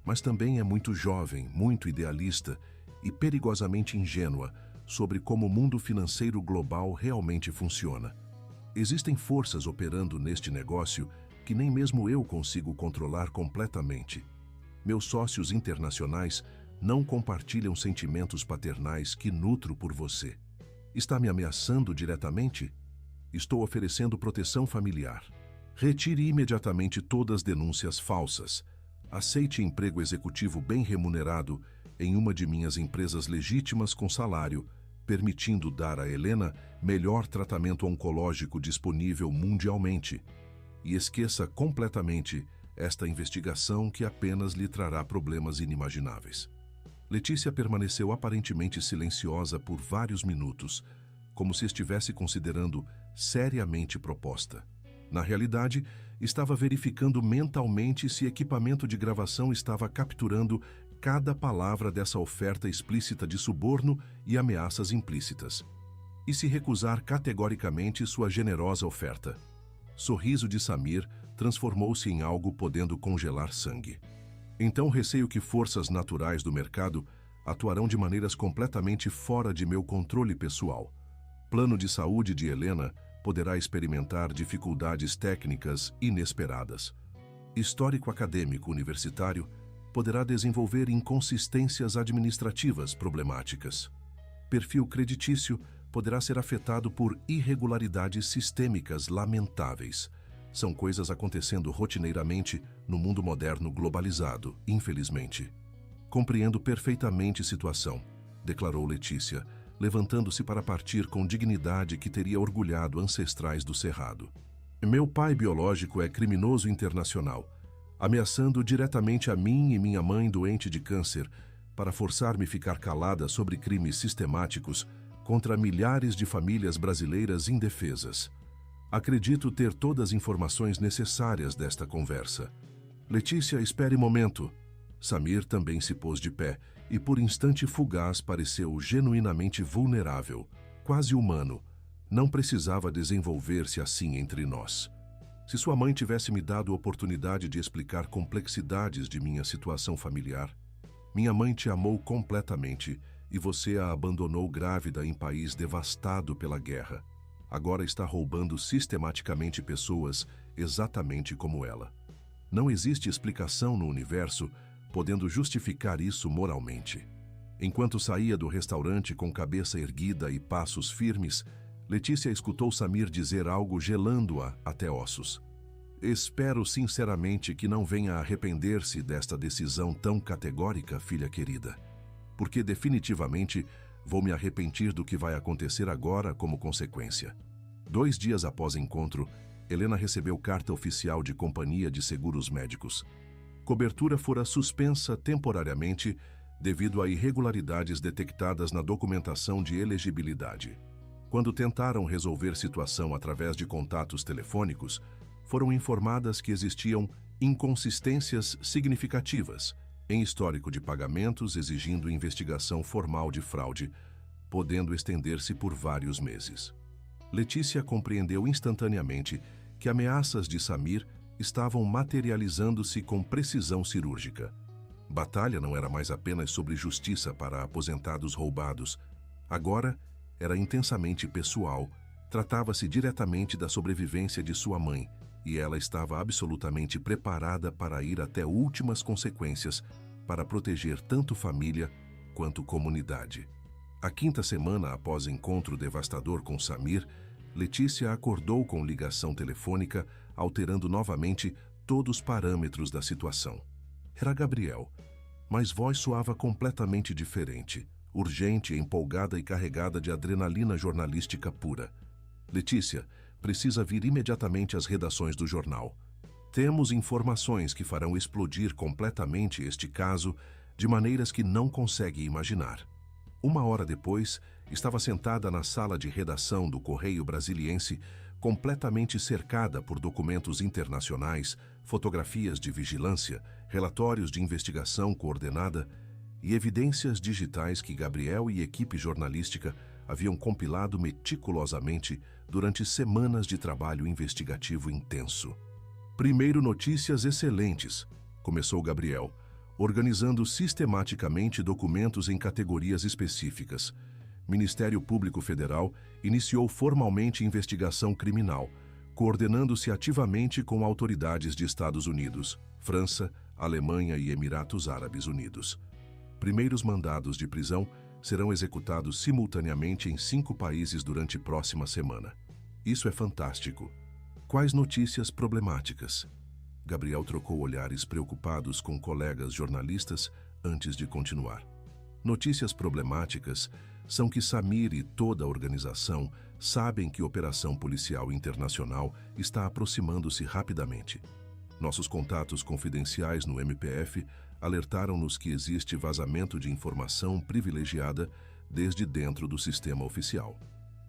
Mas também é muito jovem, muito idealista e perigosamente ingênua sobre como o mundo financeiro global realmente funciona. Existem forças operando neste negócio que nem mesmo eu consigo controlar completamente. Meus sócios internacionais não compartilham sentimentos paternais que nutro por você. Está me ameaçando diretamente? Estou oferecendo proteção familiar. Retire imediatamente todas as denúncias falsas. Aceite emprego executivo bem remunerado em uma de minhas empresas legítimas com salário, permitindo dar a Helena melhor tratamento oncológico disponível mundialmente. E esqueça completamente esta investigação que apenas lhe trará problemas inimagináveis." Letícia permaneceu aparentemente silenciosa por vários minutos, como se estivesse considerando seriamente proposta. Na realidade, estava verificando mentalmente se equipamento de gravação estava capturando cada palavra dessa oferta explícita de suborno e ameaças implícitas. E se recusar categoricamente sua generosa oferta. Sorriso de Samir transformou-se em algo podendo congelar sangue. "Então receio que forças naturais do mercado atuarão de maneiras completamente fora de meu controle pessoal. Plano de saúde de Helena poderá experimentar dificuldades técnicas inesperadas. Histórico acadêmico universitário, poderá desenvolver inconsistências administrativas problemáticas. Perfil creditício poderá ser afetado por irregularidades sistêmicas lamentáveis. São coisas acontecendo rotineiramente no mundo moderno globalizado, infelizmente. Compreendo perfeitamente a situação, declarou Letícia, levantando-se para partir com dignidade que teria orgulhado ancestrais do Cerrado. Meu pai biológico é criminoso internacional, ameaçando diretamente a mim e minha mãe doente de câncer para forçar-me a ficar calada sobre crimes sistemáticos contra milhares de famílias brasileiras indefesas. Acredito ter todas as informações necessárias desta conversa. Letícia, espere um momento. Samir também se pôs de pé e por instante fugaz pareceu genuinamente vulnerável, quase humano. Não precisava desenvolver-se assim entre nós. Se sua mãe tivesse me dado a oportunidade de explicar complexidades de minha situação familiar, minha mãe te amou completamente e você a abandonou grávida em país devastado pela guerra. Agora está roubando sistematicamente pessoas exatamente como ela. Não existe explicação no universo podendo justificar isso moralmente. Enquanto saía do restaurante com cabeça erguida e passos firmes, Letícia escutou Samir dizer algo gelando-a até ossos. Espero sinceramente que não venha a arrepender-se desta decisão tão categórica, filha querida, porque definitivamente vou me arrepentir do que vai acontecer agora como consequência. 2 dias após o encontro, Helena recebeu carta oficial de companhia de seguros médicos. Cobertura fora suspensa temporariamente devido a irregularidades detectadas na documentação de elegibilidade. Quando tentaram resolver situação através de contatos telefônicos, foram informadas que existiam inconsistências significativas em histórico de pagamentos, exigindo investigação formal de fraude, podendo estender-se por vários meses. Letícia compreendeu instantaneamente que ameaças de Samir estavam materializando-se com precisão cirúrgica. Batalha não era mais apenas sobre justiça para aposentados roubados. Agora, era intensamente pessoal, tratava-se diretamente da sobrevivência de sua mãe, e ela estava absolutamente preparada para ir até últimas consequências para proteger tanto família quanto comunidade. A 5ª semana após o encontro devastador com Samir, Letícia acordou com ligação telefônica, alterando novamente todos os parâmetros da situação. Era Gabriel, mas voz soava completamente diferente, urgente, empolgada e carregada de adrenalina jornalística pura. Letícia, precisa vir imediatamente às redações do jornal. Temos informações que farão explodir completamente este caso de maneiras que não consegue imaginar. 1 hora depois, estava sentada na sala de redação do Correio Brasiliense, completamente cercada por documentos internacionais, fotografias de vigilância, relatórios de investigação coordenada e evidências digitais que Gabriel e equipe jornalística haviam compilado meticulosamente durante semanas de trabalho investigativo intenso. Primeiro, notícias excelentes, começou Gabriel, organizando sistematicamente documentos em categorias específicas. Ministério Público Federal iniciou formalmente investigação criminal, coordenando-se ativamente com autoridades de Estados Unidos, França, Alemanha e Emirados Árabes Unidos. Primeiros mandados de prisão serão executados simultaneamente em 5 países durante a próxima semana. Isso é fantástico. Quais notícias problemáticas? Gabriel trocou olhares preocupados com colegas jornalistas antes de continuar. Notícias problemáticas são que Samir e toda a organização sabem que a operação policial internacional está aproximando-se rapidamente. Nossos contatos confidenciais no MPF alertaram-nos que existe vazamento de informação privilegiada desde dentro do sistema oficial.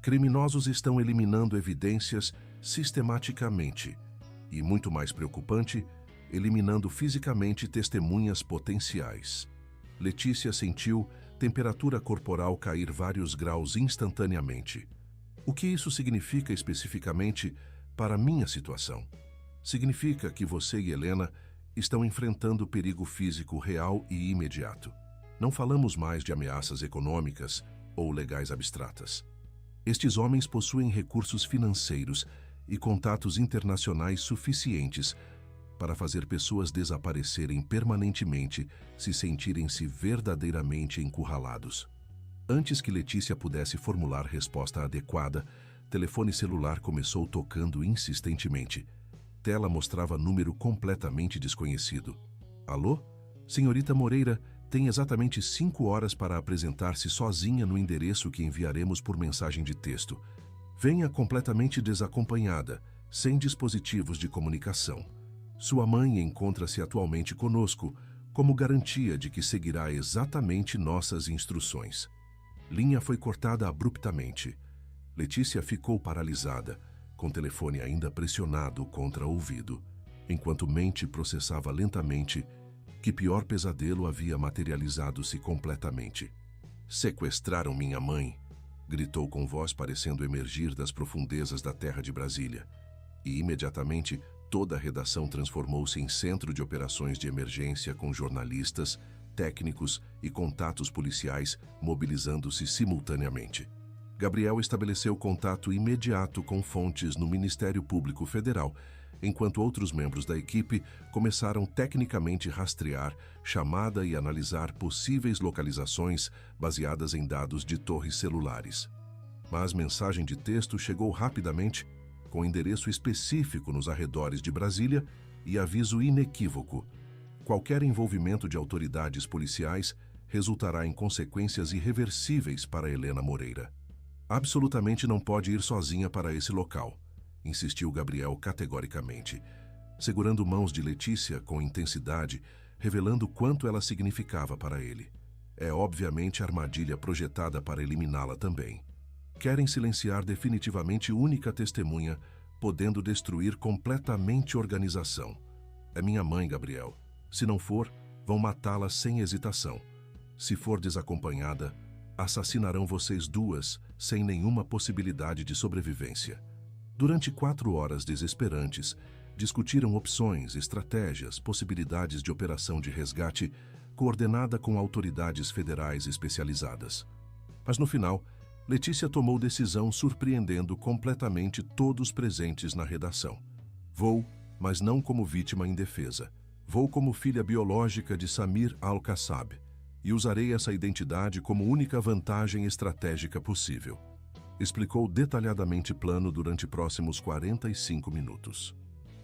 Criminosos estão eliminando evidências sistematicamente e, muito mais preocupante, eliminando fisicamente testemunhas potenciais. Letícia sentiu temperatura corporal cair vários graus instantaneamente. O que isso significa especificamente para minha situação? Significa que você e Helena estão enfrentando perigo físico real e imediato. Não falamos mais de ameaças econômicas ou legais abstratas. Estes homens possuem recursos financeiros e contatos internacionais suficientes para fazer pessoas desaparecerem permanentemente se sentirem-se verdadeiramente encurralados. Antes que Letícia pudesse formular resposta adequada, telefone celular começou tocando insistentemente. Tela mostrava número completamente desconhecido. Alô? Senhorita Moreira, tem exatamente 5 horas para apresentar-se sozinha no endereço que enviaremos por mensagem de texto. Venha completamente desacompanhada, sem dispositivos de comunicação. Sua mãe encontra-se atualmente conosco, como garantia de que seguirá exatamente nossas instruções. Linha foi cortada abruptamente. Letícia ficou paralisada, com o telefone ainda pressionado contra o ouvido, enquanto mente processava lentamente que pior pesadelo havia materializado-se completamente. Sequestraram minha mãe, gritou com voz parecendo emergir das profundezas da terra de Brasília. E imediatamente toda a redação transformou-se em centro de operações de emergência com jornalistas, técnicos e contatos policiais mobilizando-se simultaneamente. Gabriel estabeleceu contato imediato com fontes no Ministério Público Federal, enquanto outros membros da equipe começaram tecnicamente rastrear, chamada e analisar possíveis localizações baseadas em dados de torres celulares. Mas mensagem de texto chegou rapidamente, com endereço específico nos arredores de Brasília e aviso inequívoco: qualquer envolvimento de autoridades policiais resultará em consequências irreversíveis para Helena Moreira. Absolutamente não pode ir sozinha para esse local, insistiu Gabriel categoricamente, segurando mãos de Letícia com intensidade, revelando quanto ela significava para ele. É obviamente armadilha projetada para eliminá-la também. Querem silenciar definitivamente única testemunha, podendo destruir completamente a organização. É minha mãe, Gabriel. Se não for, vão matá-la sem hesitação. Se for desacompanhada, assassinarão vocês duas sem nenhuma possibilidade de sobrevivência. Durante 4 horas desesperantes, discutiram opções, estratégias, possibilidades de operação de resgate coordenada com autoridades federais especializadas. Mas no final, Letícia tomou decisão surpreendendo completamente todos presentes na redação. Vou, mas não como vítima indefesa. Vou como filha biológica de Samir Al-Kassab e usarei essa identidade como única vantagem estratégica possível. Explicou detalhadamente plano durante próximos 45 minutos.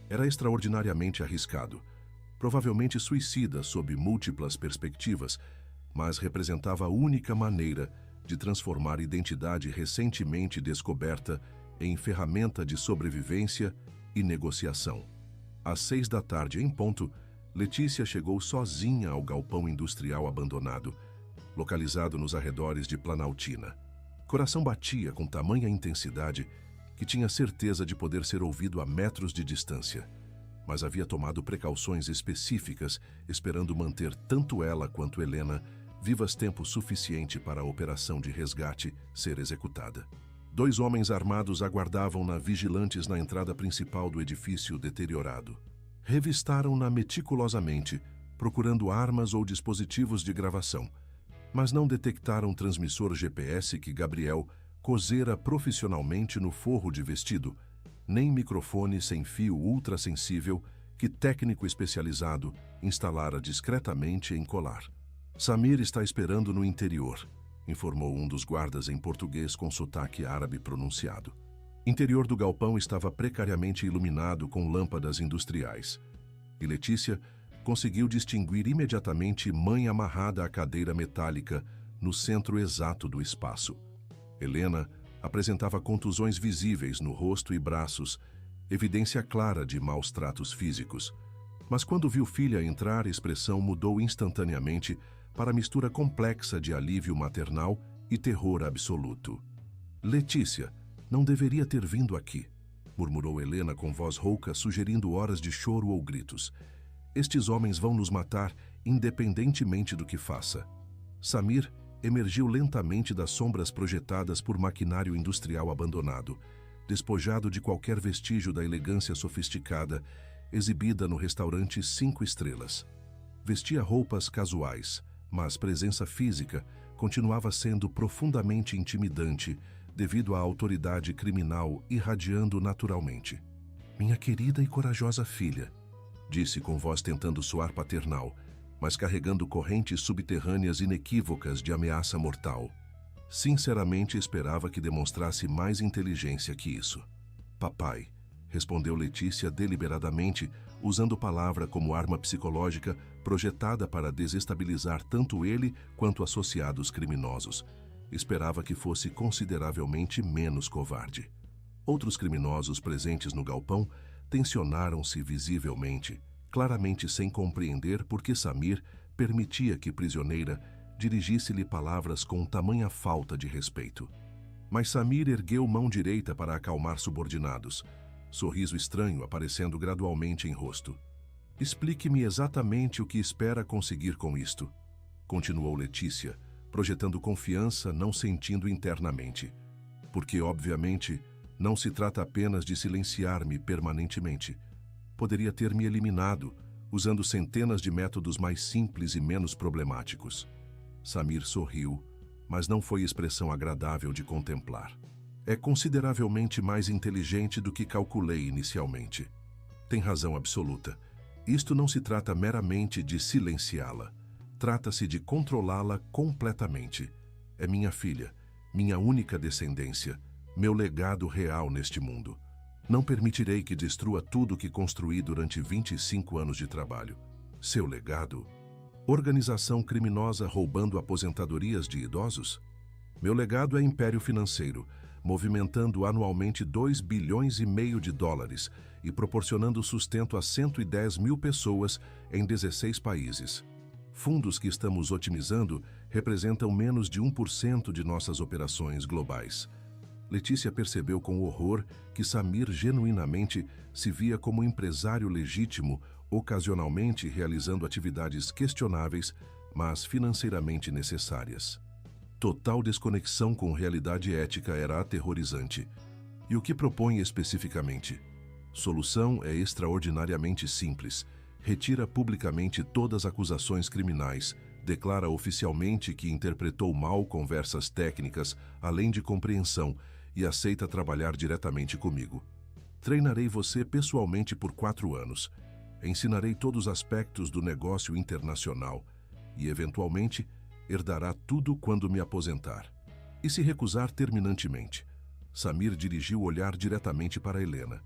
Era extraordinariamente arriscado, provavelmente suicida sob múltiplas perspectivas, mas representava a única maneira de transformar a identidade recentemente descoberta em ferramenta de sobrevivência e negociação. Às 6 da tarde em ponto, Letícia chegou sozinha ao galpão industrial abandonado, localizado nos arredores de Planaltina. Coração batia com tamanha intensidade que tinha certeza de poder ser ouvido a metros de distância, mas havia tomado precauções específicas, esperando manter tanto ela quanto Helena vivas tempo suficiente para a operação de resgate ser executada. 2 homens armados aguardavam-na vigilantes na entrada principal do edifício deteriorado. Revistaram-na meticulosamente, procurando armas ou dispositivos de gravação, mas não detectaram transmissor GPS que Gabriel cosera profissionalmente no forro de vestido, nem microfone sem fio ultrassensível que técnico especializado instalara discretamente em colar. Samir está esperando no interior, informou um dos guardas em português com sotaque árabe pronunciado. Interior do galpão estava precariamente iluminado com lâmpadas industriais, e Letícia conseguiu distinguir imediatamente mãe amarrada à cadeira metálica no centro exato do espaço. Helena apresentava contusões visíveis no rosto e braços, evidência clara de maus tratos físicos. Mas quando viu filha entrar, a expressão mudou instantaneamente para a mistura complexa de alívio maternal e terror absoluto. Letícia não deveria ter vindo aqui, murmurou Helena com voz rouca, sugerindo horas de choro ou gritos. Estes homens vão nos matar, independentemente do que faça. Samir emergiu lentamente das sombras projetadas por maquinário industrial abandonado, despojado de qualquer vestígio da elegância sofisticada exibida no restaurante 5 estrelas. Vestia roupas casuais, mas presença física continuava sendo profundamente intimidante devido à autoridade criminal irradiando naturalmente. Minha querida e corajosa filha, disse com voz tentando soar paternal, mas carregando correntes subterrâneas inequívocas de ameaça mortal. Sinceramente esperava que demonstrasse mais inteligência que isso. Papai, respondeu Letícia deliberadamente, usando palavra como arma psicológica projetada para desestabilizar tanto ele quanto associados criminosos. Esperava que fosse consideravelmente menos covarde. Outros criminosos presentes no galpão tensionaram-se visivelmente, claramente sem compreender por que Samir permitia que prisioneira dirigisse-lhe palavras com tamanha falta de respeito. Mas Samir ergueu mão direita para acalmar subordinados, sorriso estranho aparecendo gradualmente em rosto. Explique-me exatamente o que espera conseguir com isto, continuou Letícia, projetando confiança, não sentindo internamente. Porque, obviamente, não se trata apenas de silenciar-me permanentemente. Poderia ter me eliminado, usando centenas de métodos mais simples e menos problemáticos. Samir sorriu, mas não foi expressão agradável de contemplar. É consideravelmente mais inteligente do que calculei inicialmente. Tem razão absoluta. Isto não se trata meramente de silenciá-la. Trata-se de controlá-la completamente. É minha filha, minha única descendência, meu legado real neste mundo. Não permitirei que destrua tudo que construí durante 25 anos de trabalho. Seu legado? Organização criminosa roubando aposentadorias de idosos? Meu legado é império financeiro, movimentando anualmente 2,5 bilhões de dólares e proporcionando sustento a 110 mil pessoas em 16 países. Fundos que estamos otimizando representam menos de 1% de nossas operações globais. Letícia percebeu com horror que Samir genuinamente se via como empresário legítimo, ocasionalmente realizando atividades questionáveis, mas financeiramente necessárias. Total desconexão com realidade ética era aterrorizante. E o que propõe especificamente? Solução é extraordinariamente simples. Retira publicamente todas as acusações criminais, declara oficialmente que interpretou mal conversas técnicas, além de compreensão, e aceita trabalhar diretamente comigo. Treinarei você pessoalmente por 4 anos. Ensinarei todos os aspectos do negócio internacional e, eventualmente, herdará tudo quando me aposentar. E se recusar terminantemente? Samir dirigiu o olhar diretamente para Helena.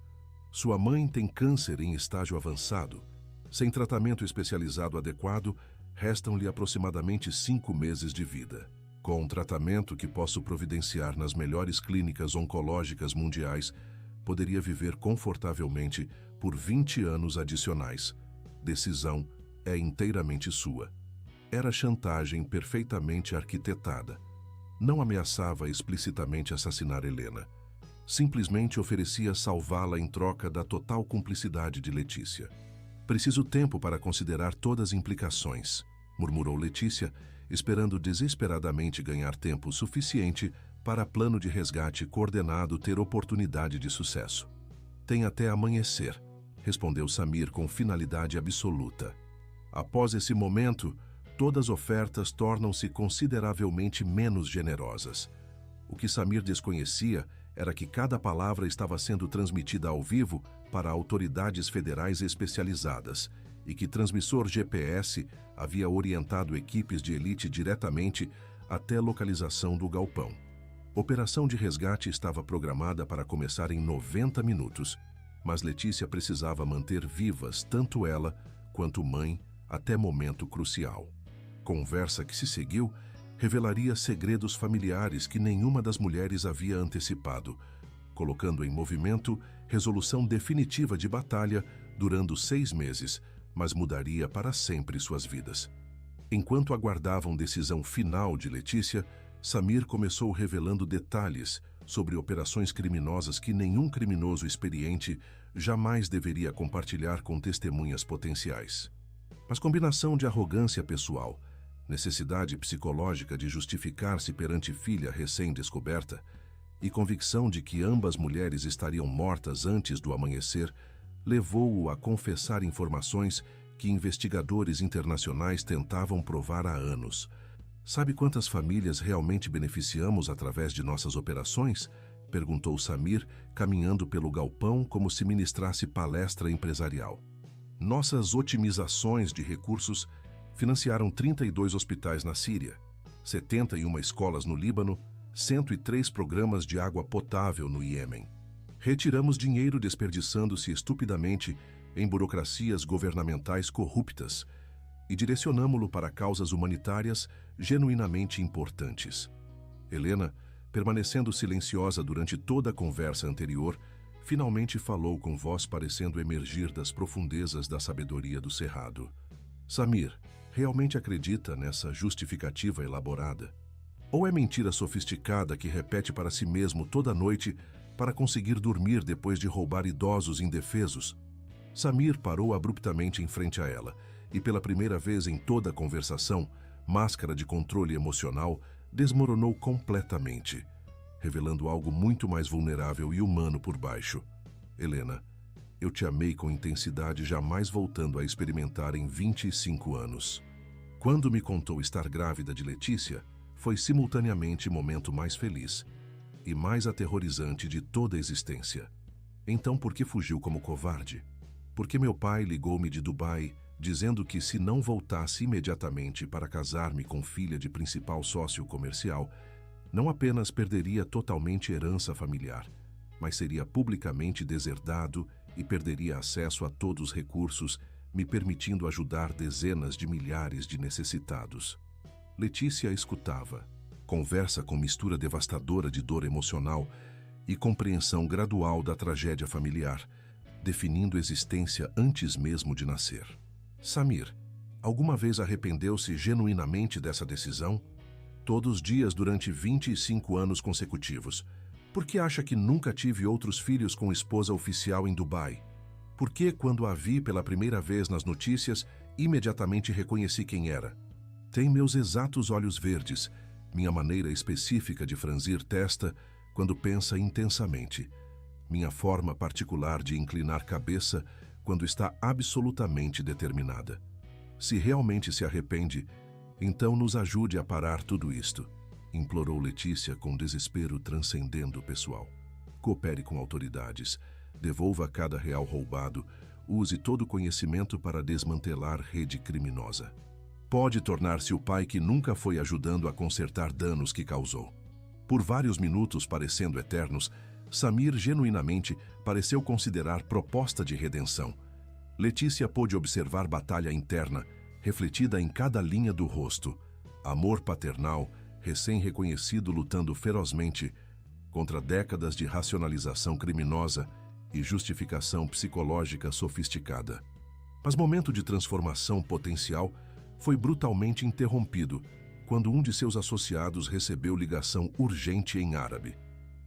Sua mãe tem câncer em estágio avançado. Sem tratamento especializado adequado, restam-lhe aproximadamente 5 meses de vida. Com um tratamento que posso providenciar nas melhores clínicas oncológicas mundiais, poderia viver confortavelmente por 20 anos adicionais. Decisão é inteiramente sua. Era chantagem perfeitamente arquitetada. Não ameaçava explicitamente assassinar Helena. Simplesmente oferecia salvá-la em troca da total cumplicidade de Letícia. Preciso tempo para considerar todas as implicações, murmurou Letícia, esperando desesperadamente ganhar tempo suficiente para plano de resgate coordenado ter oportunidade de sucesso. Tem até amanhecer, respondeu Samir com finalidade absoluta. Após esse momento, todas as ofertas tornam-se consideravelmente menos generosas. O que Samir desconhecia era que cada palavra estava sendo transmitida ao vivo para autoridades federais especializadas e que transmissor GPS havia orientado equipes de elite diretamente até a localização do galpão. Operação de resgate estava programada para começar em 90 minutos, mas Letícia precisava manter vivas tanto ela quanto mãe até momento crucial. Conversa que se seguiu revelaria segredos familiares que nenhuma das mulheres havia antecipado, colocando em movimento resolução definitiva de batalha durando 6 meses, mas mudaria para sempre suas vidas. Enquanto aguardavam decisão final de Letícia, Samir começou revelando detalhes sobre operações criminosas que nenhum criminoso experiente jamais deveria compartilhar com testemunhas potenciais. Mas combinação de arrogância pessoal, necessidade psicológica de justificar-se perante filha recém-descoberta e convicção de que ambas mulheres estariam mortas antes do amanhecer, levou-o a confessar informações que investigadores internacionais tentavam provar há anos. Sabe quantas famílias realmente beneficiamos através de nossas operações? Perguntou Samir, caminhando pelo galpão como se ministrasse palestra empresarial. Nossas otimizações de recursos financiaram 32 hospitais na Síria, 71 escolas no Líbano, 103 programas de água potável no Iêmen. Retiramos dinheiro desperdiçando-se estupidamente em burocracias governamentais corruptas e direcionamo-lo para causas humanitárias genuinamente importantes. Helena, permanecendo silenciosa durante toda a conversa anterior, finalmente falou com voz parecendo emergir das profundezas da sabedoria do cerrado. Samir, realmente acredita nessa justificativa elaborada? Ou é mentira sofisticada que repete para si mesmo toda noite para conseguir dormir depois de roubar idosos indefesos? Samir parou abruptamente em frente a ela e, pela primeira vez em toda a conversação, máscara de controle emocional desmoronou completamente, revelando algo muito mais vulnerável e humano por baixo. Helena, eu te amei com intensidade jamais voltando a experimentar em 25 anos. Quando me contou estar grávida de Letícia, foi simultaneamente o momento mais feliz e mais aterrorizante de toda a existência. Então por que fugiu como covarde? Porque meu pai ligou-me de Dubai, dizendo que se não voltasse imediatamente para casar-me com filha de principal sócio comercial, não apenas perderia totalmente herança familiar, mas seria publicamente deserdado e perderia acesso a todos os recursos, me permitindo ajudar dezenas de milhares de necessitados. Letícia escutava, conversa com mistura devastadora de dor emocional e compreensão gradual da tragédia familiar, definindo existência antes mesmo de nascer. Samir, alguma vez arrependeu-se genuinamente dessa decisão? Todos os dias durante 25 anos consecutivos. Por que acha que nunca tive outros filhos com esposa oficial em Dubai? Por que, quando a vi pela primeira vez nas notícias, imediatamente reconheci quem era? Tem meus exatos olhos verdes, minha maneira específica de franzir testa quando pensa intensamente, minha forma particular de inclinar cabeça quando está absolutamente determinada. Se realmente se arrepende, então nos ajude a parar tudo isto, implorou Letícia com desespero transcendendo o pessoal. Coopere com autoridades, devolva cada real roubado, use todo o conhecimento para desmantelar rede criminosa. Pode tornar-se o pai que nunca foi ajudando a consertar danos que causou. Por vários minutos parecendo eternos, Samir genuinamente pareceu considerar proposta de redenção. Letícia pôde observar batalha interna, refletida em cada linha do rosto. Amor paternal, recém-reconhecido lutando ferozmente contra décadas de racionalização criminosa e justificação psicológica sofisticada. Mas momento de transformação potencial foi brutalmente interrompido quando um de seus associados recebeu ligação urgente em árabe.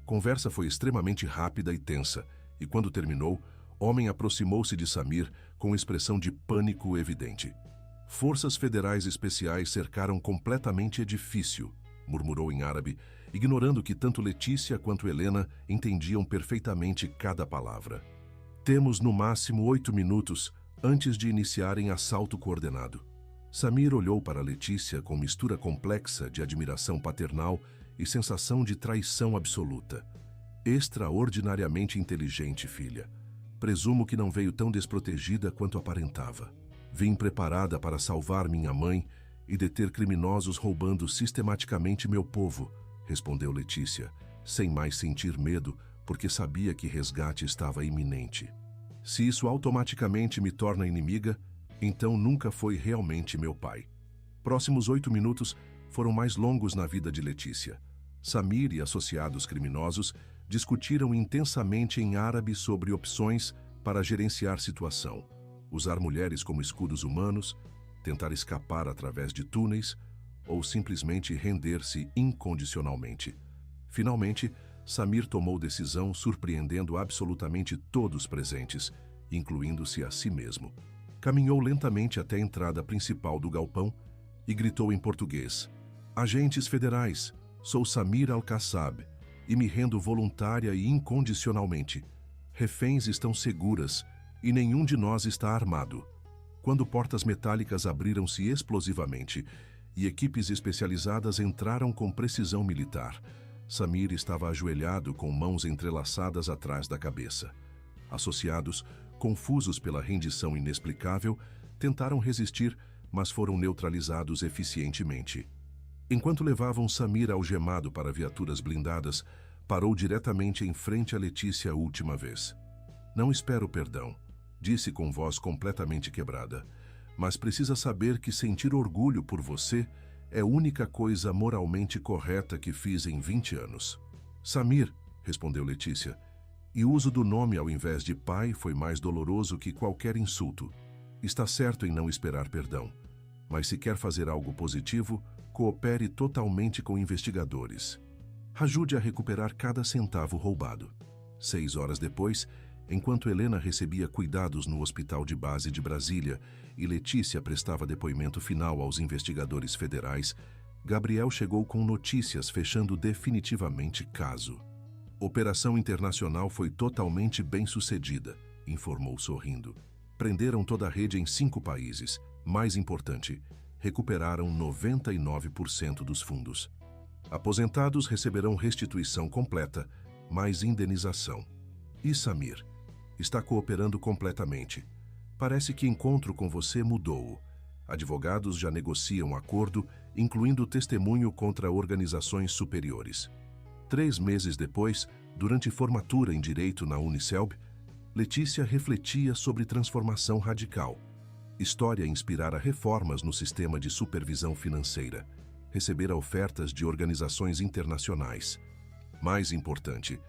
Conversa foi extremamente rápida e tensa, e quando terminou, homem aproximou-se de Samir com expressão de pânico evidente. Forças federais especiais cercaram completamente edifício, murmurou em árabe, ignorando que tanto Letícia quanto Helena entendiam perfeitamente cada palavra. Temos no máximo 8 minutos antes de iniciarem assalto coordenado. Samir olhou para Letícia com mistura complexa de admiração paternal e sensação de traição absoluta. Extraordinariamente inteligente, filha. Presumo que não veio tão desprotegida quanto aparentava. Vim preparada para salvar minha mãe e deter criminosos roubando sistematicamente meu povo, respondeu Letícia, sem mais sentir medo, porque sabia que resgate estava iminente. Se isso automaticamente me torna inimiga, então nunca foi realmente meu pai. Próximos 8 minutos foram mais longos na vida de Letícia. Samir e associados criminosos discutiram intensamente em árabe sobre opções para gerenciar situação, usar mulheres como escudos humanos, tentar escapar através de túneis ou simplesmente render-se incondicionalmente. Finalmente, Samir tomou decisão surpreendendo absolutamente todos presentes, incluindo-se a si mesmo. Caminhou lentamente até a entrada principal do galpão e gritou em português: "Agentes federais, sou Samir Al-Kassab e me rendo voluntária e incondicionalmente. Reféns estão seguras e nenhum de nós está armado." Quando portas metálicas abriram-se explosivamente e equipes especializadas entraram com precisão militar, Samir estava ajoelhado com mãos entrelaçadas atrás da cabeça. Associados, Confusos pela rendição inexplicável, tentaram resistir, mas foram neutralizados eficientemente. Enquanto levavam Samir algemado para viaturas blindadas, parou diretamente em frente a Letícia a última vez. "Não espero perdão", disse com voz completamente quebrada, "mas precisa saber que sentir orgulho por você é a única coisa moralmente correta que fiz em 20 anos. "Samir", respondeu Letícia, "e o uso do nome ao invés de pai foi mais doloroso que qualquer insulto. Está certo em não esperar perdão, mas se quer fazer algo positivo, coopere totalmente com investigadores. Ajude a recuperar cada centavo roubado." 6 horas depois, enquanto Helena recebia cuidados no Hospital de Base de Brasília e Letícia prestava depoimento final aos investigadores federais, Gabriel chegou com notícias fechando definitivamente caso. "Operação internacional foi totalmente bem-sucedida", informou sorrindo. "Prenderam toda a rede em 5 países. Mais importante, recuperaram 99% dos fundos. Aposentados receberão restituição completa, mais indenização. E Samir? Está cooperando completamente. Parece que encontro com você mudou-o. Advogados já negociam acordo, incluindo testemunho contra organizações superiores." 3 meses depois, durante formatura em Direito na Unicelb, Letícia refletia sobre transformação radical. História inspirara reformas no sistema de supervisão financeira. Recebera ofertas de organizações internacionais. Mais importante,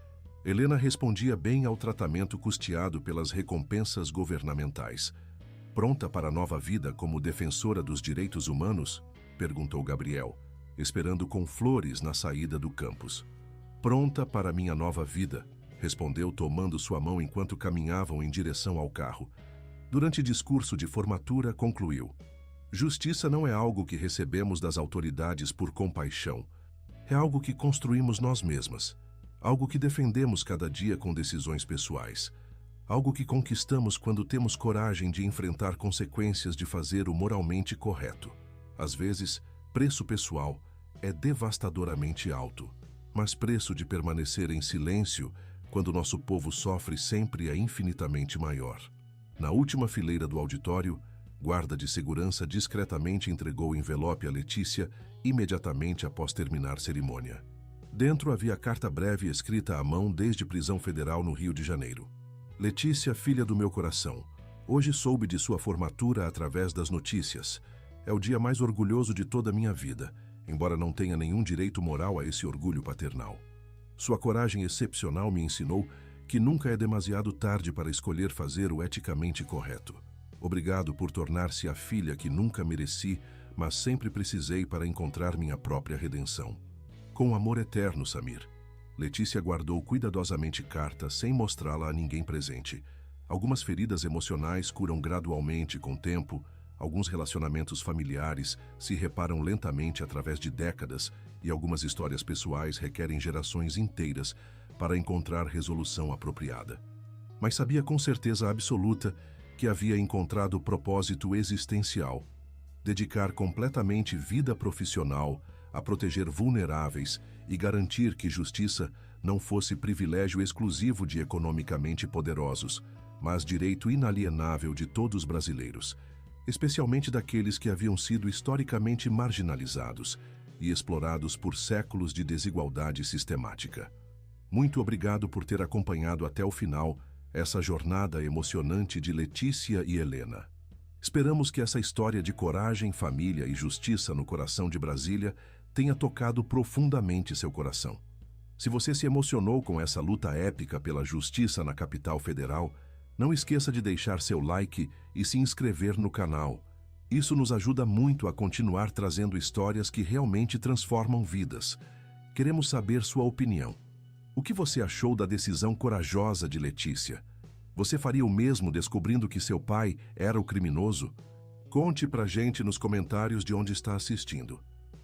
Helena respondia bem ao tratamento custeado pelas recompensas governamentais. "Pronta para a nova vida como defensora dos direitos humanos?", perguntou Gabriel, esperando com flores na saída do campus. "Pronta para minha nova vida", respondeu tomando sua mão enquanto caminhavam em direção ao carro. Durante discurso de formatura, concluiu: "Justiça não é algo que recebemos das autoridades por compaixão. É algo que construímos nós mesmas. Algo que defendemos cada dia com decisões pessoais. Algo que conquistamos quando temos coragem de enfrentar consequências de fazer o moralmente correto. Às vezes, preço pessoal é devastadoramente alto, mas preço de permanecer em silêncio quando nosso povo sofre sempre é infinitamente maior." Na última fileira do auditório, guarda de segurança discretamente entregou o envelope a Letícia imediatamente após terminar a cerimônia. Dentro havia carta breve escrita à mão desde prisão federal no Rio de Janeiro. "Letícia, filha do meu coração, hoje soube de sua formatura através das notícias. É o dia mais orgulhoso de toda a minha vida, embora não tenha nenhum direito moral a esse orgulho paternal. Sua coragem excepcional me ensinou que nunca é demasiado tarde para escolher fazer o eticamente correto. Obrigado por tornar-se a filha que nunca mereci, mas sempre precisei para encontrar minha própria redenção. Com amor eterno, Samir." Letícia guardou cuidadosamente carta sem mostrá-la a ninguém presente. Algumas feridas emocionais curam gradualmente com o tempo, alguns relacionamentos familiares se reparam lentamente através de décadas e algumas histórias pessoais requerem gerações inteiras para encontrar resolução apropriada. Mas sabia com certeza absoluta que havia encontrado o propósito existencial: dedicar completamente vida profissional a proteger vulneráveis e garantir que justiça não fosse privilégio exclusivo de economicamente poderosos, mas direito inalienável de todos os brasileiros, especialmente daqueles que haviam sido historicamente marginalizados e explorados por séculos de desigualdade sistemática. Muito obrigado por ter acompanhado até o final essa jornada emocionante de Letícia e Helena. Esperamos que essa história de coragem, família e justiça no coração de Brasília tenha tocado profundamente seu coração. Se você se emocionou com essa luta épica pela justiça na capital federal, não esqueça de deixar seu like e se inscrever no canal. Isso nos ajuda muito a continuar trazendo histórias que realmente transformam vidas. Queremos saber sua opinião. O que você achou da decisão corajosa de Letícia? Você faria o mesmo descobrindo que seu pai era o criminoso? Conte pra gente nos comentários de onde está assistindo.